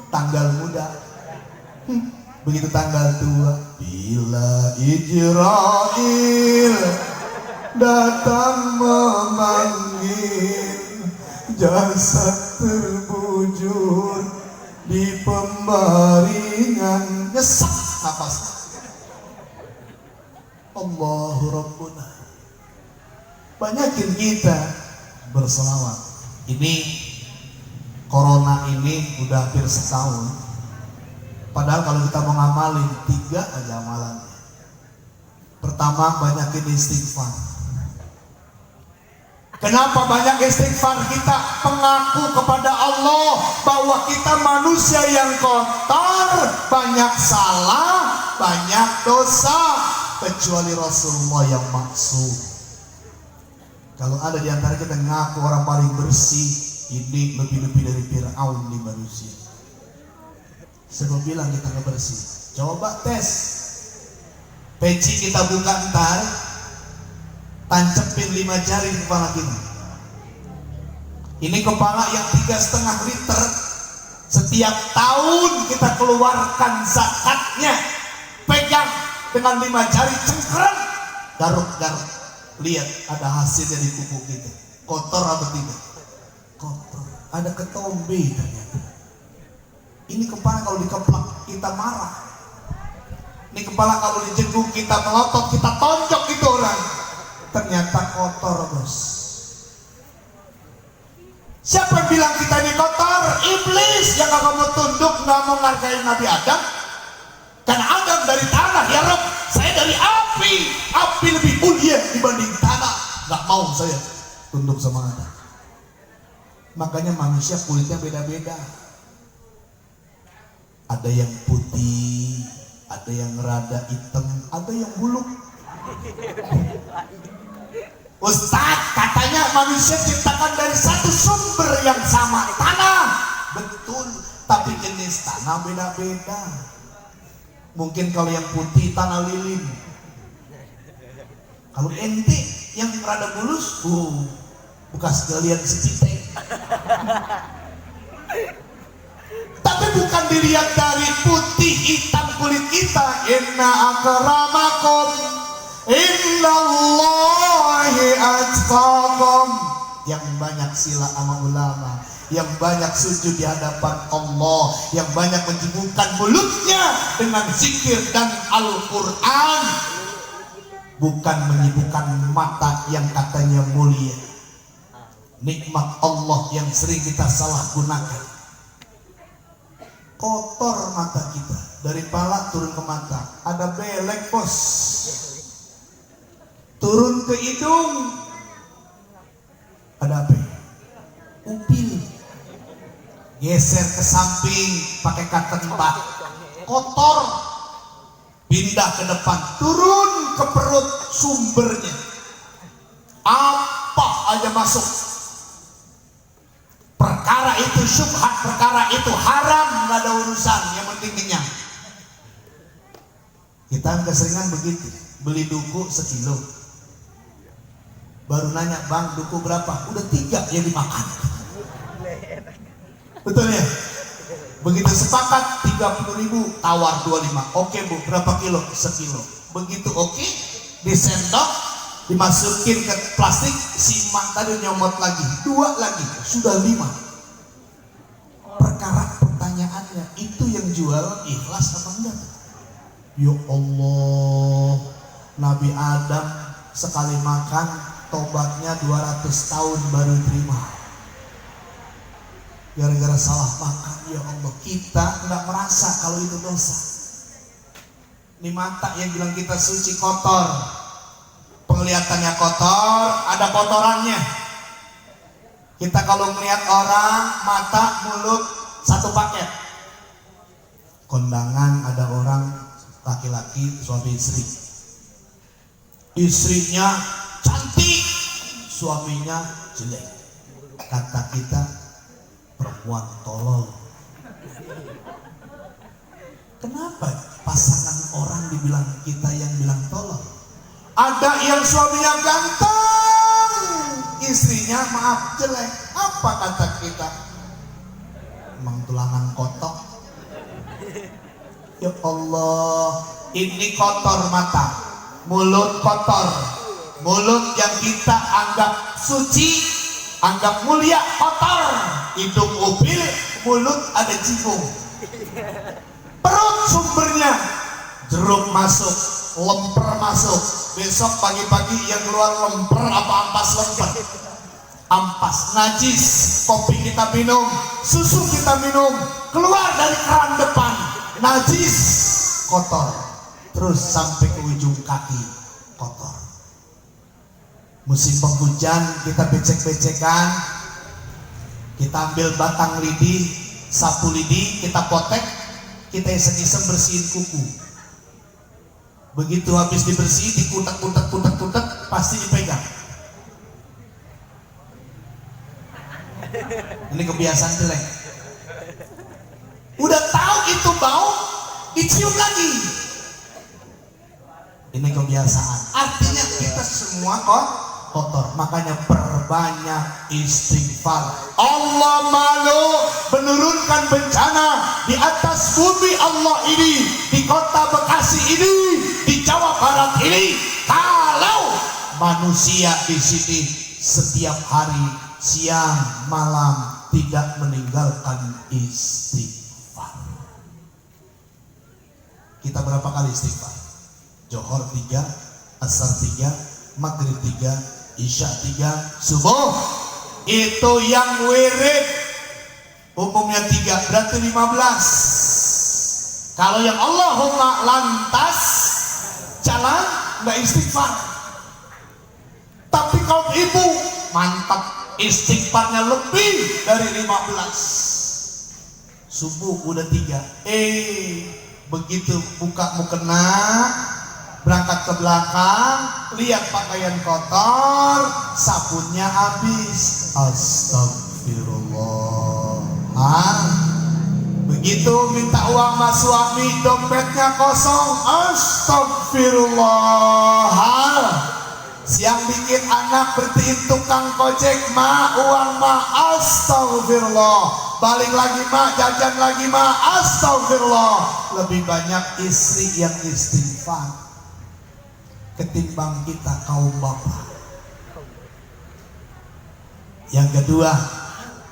Tanggal muda, begitu tanggal tua, bila Ijrail datang memanggil, jasad terbujur di pembaringan. Nyesek nafas. Allahu Rabbuna. Banyakin kita berselawat. Ini corona ini udah hampir setahun. Padahal kalau kita mau ngamalin 3 aja amalannya. Pertama, banyakin istighfar. Kenapa banyak istighfar? Kita mengaku kepada Allah bahwa kita manusia yang kotor, banyak salah, banyak dosa, kecuali Rasulullah yang maksum. Kalau ada di antara kita ngaku orang paling bersih, ini lebih-lebih dari Fir'aun di manusia. Saya bilang kita nggak bersih. Coba tes. Peci kita buka ntar, tancepin 5 jari di kepala kita. Ini kepala yang 3,5 liter. Setiap tahun kita keluarkan zakatnya. Pegang dengan 5 jari, cengkeren, garuk-garuk. Lihat ada hasilnya di kuku kita. Kotor atau tidak? Kotor. Ada ketombe ternyata. Ini kepala kalau dikeplak kita marah. Ini kepala kalau dijenguk kita melotot, kita tonjok itu orang. Ternyata kotor, bos. Siapa yang bilang kita ini kotor? Iblis yang gak mau tunduk, gak mau menghargai Nabi Adam. Karena Adam dari tanah, ya Rob, saya dari api. Api lebih mulia dibanding tanah. Gak mau saya tunduk sama Adam. Makanya manusia kulitnya beda-beda. Ada yang putih, ada yang rada hitam, ada yang buluk. Ustaz, katanya manusia ciptakan dari satu sumber yang sama, tanah. Betul, tapi jenis tanah beda-beda. Mungkin kalau yang putih tanah lilin. Kalau ente yang rada bulus, bekas galian sepite. Tapi bukan dilihat dari putih hitam kulit kita. Inna akramakum innallahi atqakum. Yang banyak sila sama ulama, yang banyak sujud di hadapan Allah, yang banyak menyibukkan mulutnya dengan zikir dan Al-Quran, bukan menyibukkan mata yang katanya mulia. Nikmat Allah yang sering kita salah gunakan. Kotor mata kita, dari pala turun ke mata. Ada belek, bos. Turun ke hidung, ada apa? Upil. Geser ke samping pakai cotton bud, kotor. Pindah ke depan, turun ke perut, sumbernya apa aja masuk. Perkara itu syubhat, perkara itu haram, nggak ada urusan, yang penting kenyang. Kita keseringan begitu, beli duku 1 kilo, baru nanya, bang duku berapa? Udah 3 yang dimakan. Betul ya? Begitu sepakat 30.000, tawar 25. Oke bu, berapa kilo? 1 kilo. Begitu oke, disendok, dimasukin ke plastik, si mak tadi nyomot lagi, 2 lagi, sudah 5. Perkara pertanyaannya, itu yang jual ikhlas apa enggak? Ya Allah, Nabi Adam sekali makan tobatnya 200 tahun baru terima. Gara-gara salah makan, ya Allah, kita nggak merasa kalau itu dosa. Ini mata yang bilang kita suci kotor, penglihatannya kotor, ada kotorannya. Kita kalau melihat orang, mata, mulut satu paket. Kondangan ada orang laki-laki suami istri, istrinya cantik, suaminya jelek. Kata kita, perempuan tolol. Kenapa pasangan orang dibilang, kita yang bilang tolol? Ada yang suaminya ganteng, istrinya maaf jelek. Apa kata kita? Emang tulangan kotok. Ya Allah, ini kotor mata, mulut kotor, mulut yang kita anggap suci Anggap mulia kotor, hidung upil, mulut ada cibung. Perut sumbernya, jeruk masuk, lemper masuk. Besok pagi-pagi yang keluar lemper apa ampas lemper? Ampas, najis. Kopi kita minum, susu kita minum, keluar dari keran depan, najis, kotor. Terus sampai ke ujung kaki, kotor. Musim penghujan kita becek-becekan, kita ambil batang lidi, sapu lidi, kita potek, kita iseng-iseng bersihin kuku. Begitu habis dibersihin, dikutek, pasti dipegang. Ini kebiasaan jelek. Udah tahu itu bau, dicium lagi. Ini kebiasaan. Artinya kita semua kotor. Makanya perbanyak istighfar. Allah malu menurunkan bencana di atas bumi Allah ini, di kota Bekasi ini, di Jawa Barat ini. Kalau manusia di sini setiap hari siang malam tidak meninggalkan istighfar. Kita berapa kali istighfar? Johor 3, Asar 3, Maghrib 3, Isya 3, Subuh. Itu yang wirid umumnya 3, berarti 15. Kalau yang Allahumma lantas jalan nggak istighfar. Tapi kaum ibu mantap, istighfarnya lebih dari 15. Subuh udah 3. Begitu buka mukena, berangkat ke belakang, lihat pakaian kotor, sabunnya habis. Astagfirullah. Begitu minta uang sama suami, dompetnya kosong. Astagfirullah. Siang bikin anak bertiin tukang kojek, mak uang mak, astagfirullah. Balik lagi mak, jajan lagi mak, astagfirullah. Lebih banyak istri yang istighfar ketimbang kita kaum bapak. Yang kedua,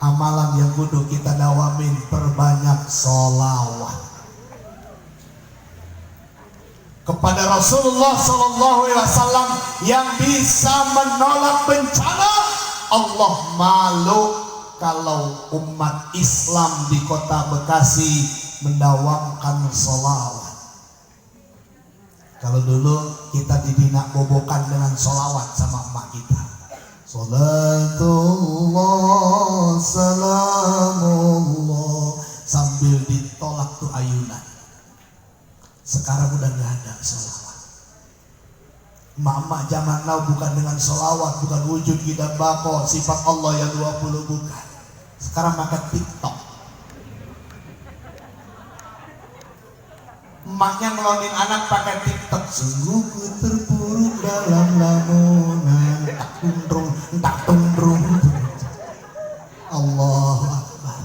amalan yang kudu kita dawamin, perbanyak sholawat kepada Rasulullah SAW yang bisa menolak bencana. Allah malu kalau umat Islam di kota Bekasi mendawamkan sholawat. Kalau dulu kita didinak bobokan dengan sholawat sama emak kita. Salatullah salamullah, sambil ditolak tuh ayunan. Sekarang udah gak ada sholawat. Emak-emak zaman now bukan dengan sholawat, bukan wujud dan bako, sifat Allah yang 20 bukan. Sekarang makan TikTok. Emaknya ngelonin anak pakai TikTok. Sungguh ku terpuruk dalam lamunan, tak tundrung. Allahu Akbar.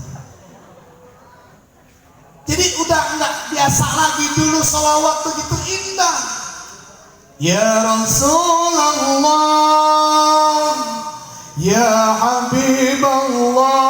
Jadi udah enggak biasa lagi. Dulu sholawat begitu indah. Ya Rasulullah, ya Habiballah,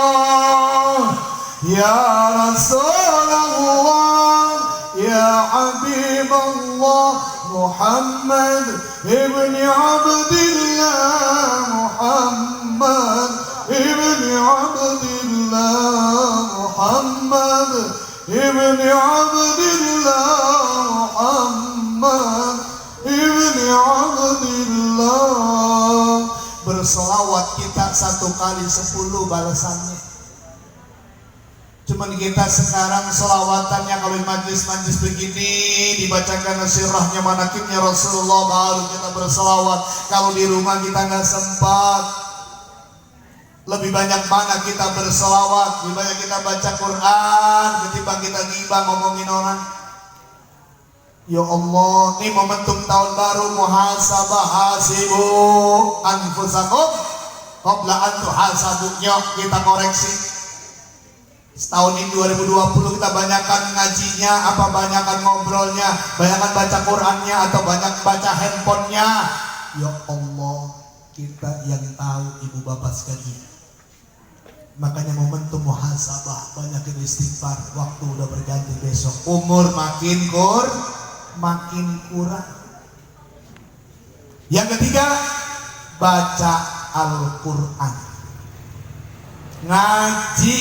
ya Rasulullah, ya Habiballah, Muhammad ibni Abdillah, Muhammad ibni Abdillah, Muhammad ibni Abdillah, Muhammad ibni Abdillah. Bersolawat kita 1 kali 10 balasannya. Cuman kita sekarang solawatannya kalau di majlis-majlis begini dibacakan sirahnya manakibnya Rasulullah baru kita bersolawat. Kalau di rumah kita nggak sempat. Lebih banyak mana kita bersolawat, lebih banyak kita baca Quran ketimbang kita ghibah ngomongin orang. Ya Allah, ini momentum tahun baru, muhasabah, hasibu anfusakum qabla an tuhasabu. Kita koreksi. Setahun ini 2020 kita banyakkan ngajinya apa banyakkan ngobrolnya, banyakkan baca Qurannya atau banyak baca handphonenya. Ya Allah, kita yang tahu ibu bapak sekalian. Makanya momentum muhasabah, banyakin istighfar. Waktu udah berganti besok, umur makin kurang. Yang ketiga, baca Al-Quran, ngaji.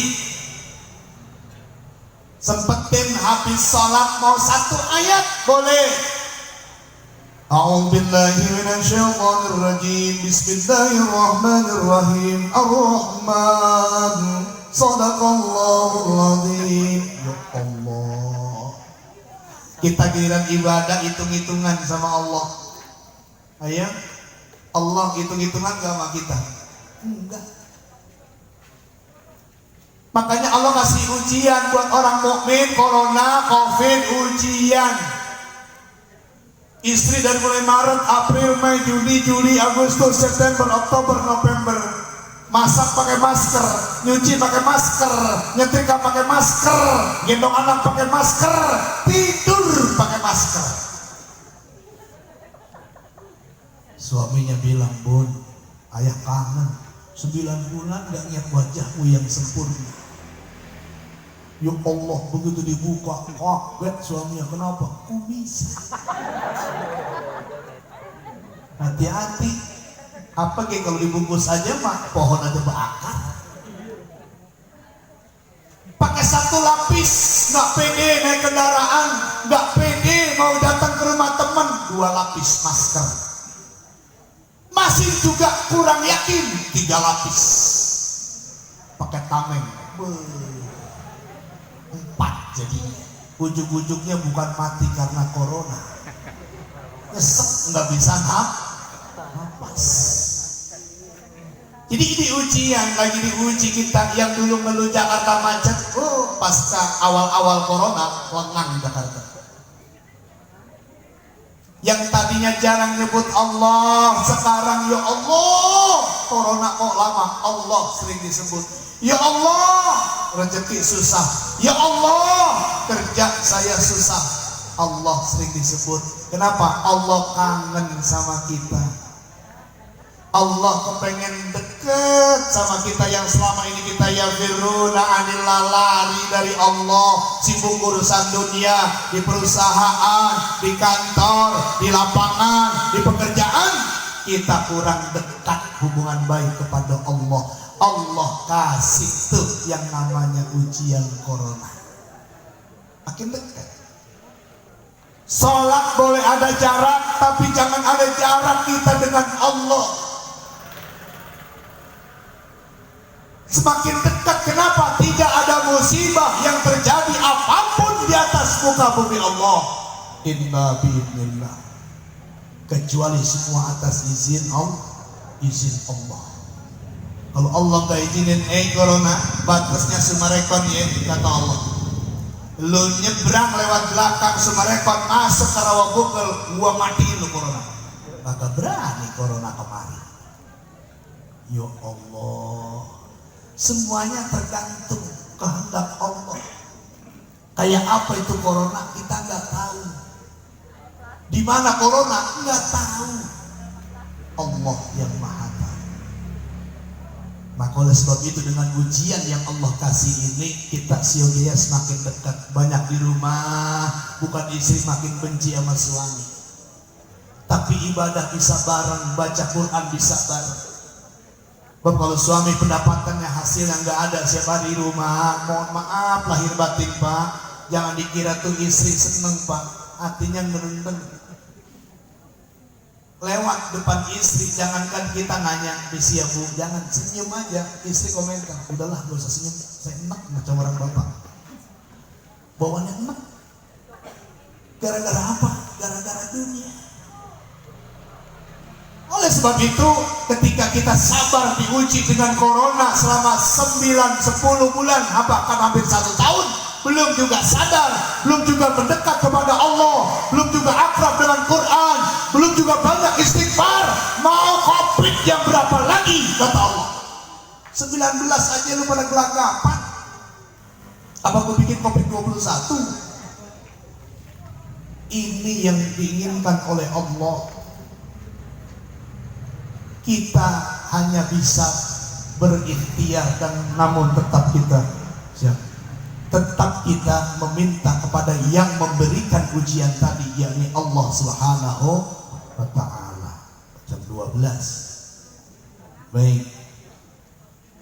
Sempetin habis sholat mau satu ayat boleh. A'udzubillahi minasyaitonir rajim. Bismillahirrahmanirrahim. Ar-Rahman. Shadaqallahul azim. Ya Allah. Kita giliran ibadah hitung-hitungan sama Allah. Ayo, Allah hitung-hitungan gak sama kita? Enggak. Makanya Allah kasih ujian buat orang mukmin. Corona, Covid, ujian. Istri dari mulai Maret, April, Mei, Juni, Juli, Agustus, September, Oktober, November, masak pakai masker, nyuci pakai masker, nyetrika pakai masker, gendong anak pakai masker, tidur pakai masker. Suaminya bilang, Bun, ayah kangen, 9 bulan gak lihat wajahmu yang sempurna. Ya Allah, begitu dibuka, kaget suaminya. Kenapa? Kok bisa? Hati-hati. Apa kayak kalau dibungkus aja mah pohon aja berakar. Pakai 1 lapis, nggak pede naik kendaraan, nggak pede mau datang ke rumah teman, 2 lapis masker. Masih juga kurang yakin, 3 lapis. Pakai tameng. 4 jadinya. Ujuk-ujuknya bukan mati karena corona, nyesek nggak bisa napas. Jadi ini ujian, lagi diuji kita yang dulu menuju Jakarta macet. Pasca awal-awal corona lengang Jakarta. Yang tadinya jarang nyebut Allah, sekarang ya Allah. Corona kok lama, Allah sering disebut. Ya Allah, rezeki susah. Ya Allah, kerja saya susah. Allah sering disebut. Kenapa? Allah kangen sama kita. Allah kepengen deket sama kita yang selama ini kita yafiruna anillah, lari dari Allah, sibuk urusan dunia, di perusahaan, di kantor, di lapangan, di pekerjaan. Kita kurang dekat hubungan baik kepada Allah. Allah kasih tuh yang namanya ujian corona, makin dekat. Sholat boleh ada jarak, tapi jangan ada jarak kita dengan Allah. Semakin dekat, kenapa? Tidak ada musibah yang terjadi apapun di atas muka bumi Allah inna bi'idnillah, kecuali semua atas izin Allah. Kalau Allah gak izinin, corona batasnya Sumarekon ya, kata Allah. Lu nyebrang lewat belakang Sumarekon masuk ke Rawabukel, gua matiin lu corona. Maka berani corona kemari. Ya Allah, semuanya tergantung kehendak Allah. Kayak apa itu corona kita nggak tahu. Di mana corona nggak tahu. Allah yang Maha Tahu. Maka oleh sebab itu dengan ujian yang Allah kasih ini, kita siogia semakin dekat. Banyak di rumah, bukan istri makin benci sama suami, tapi ibadah bisa bareng, baca Quran bisa bareng. Bapak, kalau suami pendapatannya hasilnya nggak ada siapa di rumah, mohon maaf lahir batin Pak, jangan dikira tuh istri seneng Pak, hatinya ngerendeng. Lewat depan istri, jangankan kita nanya, "Bisi ya Bu," jangan, senyum aja. Istri komentar, "Udahlah gak usah senyum, saya enak macam orang bapak." Bawaannya enak. Gara-gara apa? Gara-gara dunia. Oleh sebab itu, ketika kita sabar diuji dengan corona selama 9-10 bulan, bahkan hampir 1 tahun, belum juga sadar, belum juga mendekat kepada Allah, belum juga akrab dengan Quran, belum juga banyak istighfar, mau Covid yang berapa lagi, kata Allah. 19 aja lu pada gelagapan, apa gue bikin Covid 21? Ini yang diinginkan oleh Allah. Kita hanya bisa berikhtiar dan namun tetap kita meminta kepada yang memberikan ujian tadi, yakni Allah Subhanahu wa Ta'ala. Jam 12. Baik,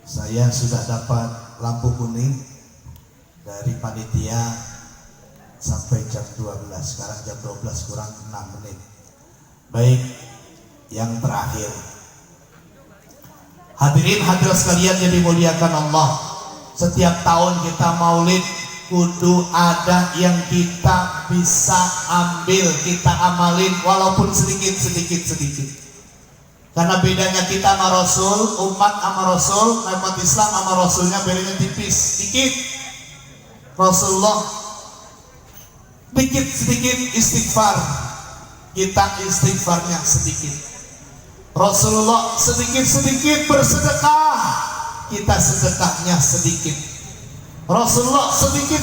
saya sudah dapat lampu kuning dari panitia sampai jam 12. Sekarang jam 12 kurang 6 menit. Baik, yang terakhir, hadirin hadirat sekalian yang dimuliakan Allah, setiap tahun kita maulid kudu ada yang kita bisa ambil, kita amalin walaupun sedikit. Karena bedanya kita sama Rasul, umat sama Rasul, umat Islam sama Rasulnya bedanya tipis, sedikit. Rasulullah sedikit istighfar, kita istighfarnya sedikit. Rasulullah sedikit bersedekah, kita sedekahnya sedikit. Rasulullah sedikit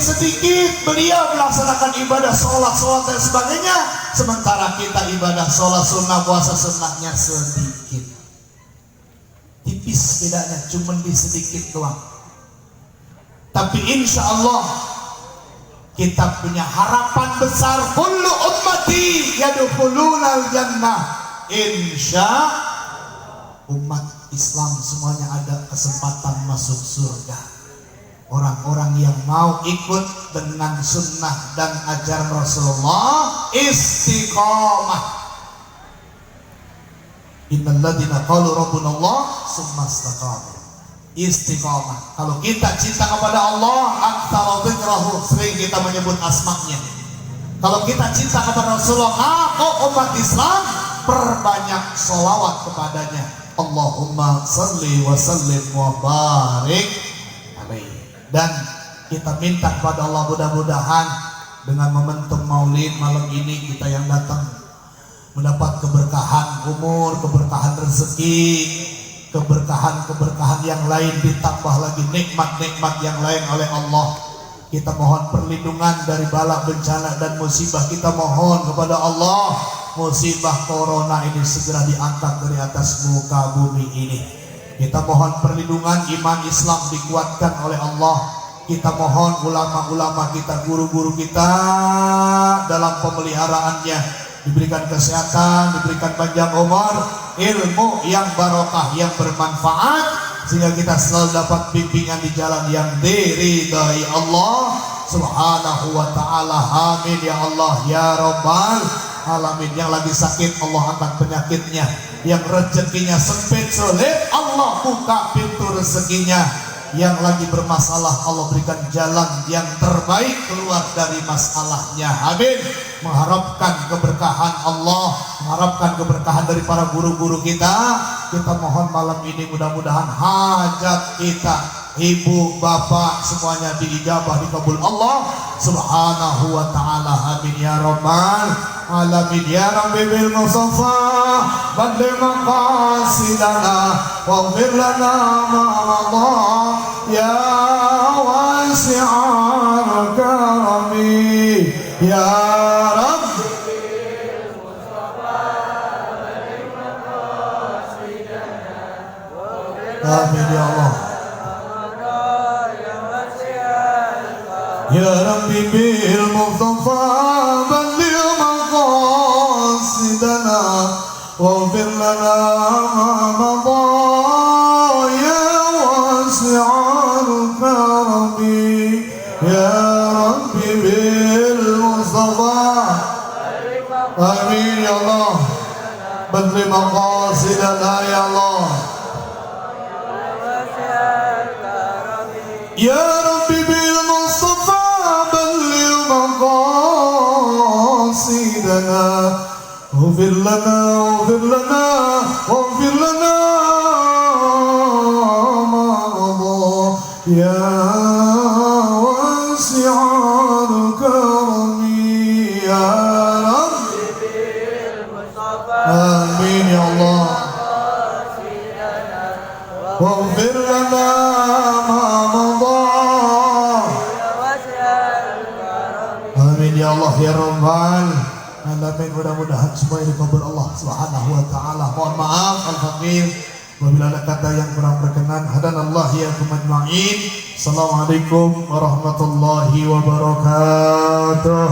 beliau melaksanakan ibadah sholat dan sebagainya, sementara kita ibadah sholat sunnah, puasa sunnahnya sedikit. Tipis bedanya, cuma di sedikit doang. Tapi insya Allah kita punya harapan besar, kullu ummati yadkhulunal jannah. Insya umat Islam semuanya ada kesempatan masuk surga. Orang-orang yang mau ikut dengan sunnah dan ajaran Rasulullah, istiqamah. Innal ladzina qalu rabbunallah tsumma istaqamu. Istiqamah. Kalau kita cinta kepada Allah, aktsara dzikrahu, sering kita menyebut asma'nya. Kalau kita cinta kepada Rasulullah, umat Islam perbanyak sholawat kepadanya. Allahumma salli wa sallim wa barik alaihi. Dan kita minta kepada Allah, mudah-mudahan dengan momentum maulid malam ini kita yang datang mendapat keberkahan umur, keberkahan rezeki, keberkahan yang lain, ditambah lagi nikmat-nikmat yang lain oleh Allah. Kita mohon perlindungan dari bala bencana dan musibah. Kita mohon kepada Allah, musibah corona ini segera diangkat dari atas muka bumi ini. Kita mohon perlindungan, iman Islam dikuatkan oleh Allah. Kita mohon ulama-ulama kita, guru-guru kita dalam pemeliharaannya diberikan kesehatan, diberikan panjang umur, ilmu yang barokah, yang bermanfaat, sehingga kita selalu dapat bimbingan di jalan yang diridhai Allah Subhanahu wa Ta'ala. Amin ya Allah ya Rabbal alamin. Yang lagi sakit Allah angkat penyakitnya, yang rezekinya sempit sulit Allah buka pintu rezekinya, yang lagi bermasalah Allah berikan jalan yang terbaik keluar dari masalahnya. Amin. Mengharapkan keberkahan Allah, mengharapkan keberkahan dari para guru-guru kita. Kita mohon malam ini mudah-mudahan hajat kita, ibu, bapak, semuanya diijabah, dikabul Allah Subhanahu wa Ta'ala. Amin ya Rabbal alamin. Ya Rabbi bil Mustafa badli maqasidana waghfir lana ma madha ya wasi'al karami ya Rabbi bil Mustafa badli maqasidana. Amin ya Allah. Ya Rabbi bil Mustafa badli maqasidana waghfir lana ma madha ya wasi'al karami ya Rabbi bil Mustafa. Amin ya Allah. Badli maqasidana ya Allah. Ya Rabbi bil Mustafa badli maqasidana waghfir lana waghfir lana ma madha ya wasi'al karami ya Rabbi bil Mustafa. Amin ya Allah. Waghfir lana ma madha. Amin ya Allah ya Rabbal alamin. Mudah-mudahan semuanya dikabul Allah Subhanahu wa Ta'ala. Mohon maaf al-fakir, Apabila ada kata yang kurang berkenan, hadanallah ya ajma'in. Assalamualaikum warahmatullahi wabarakatuh.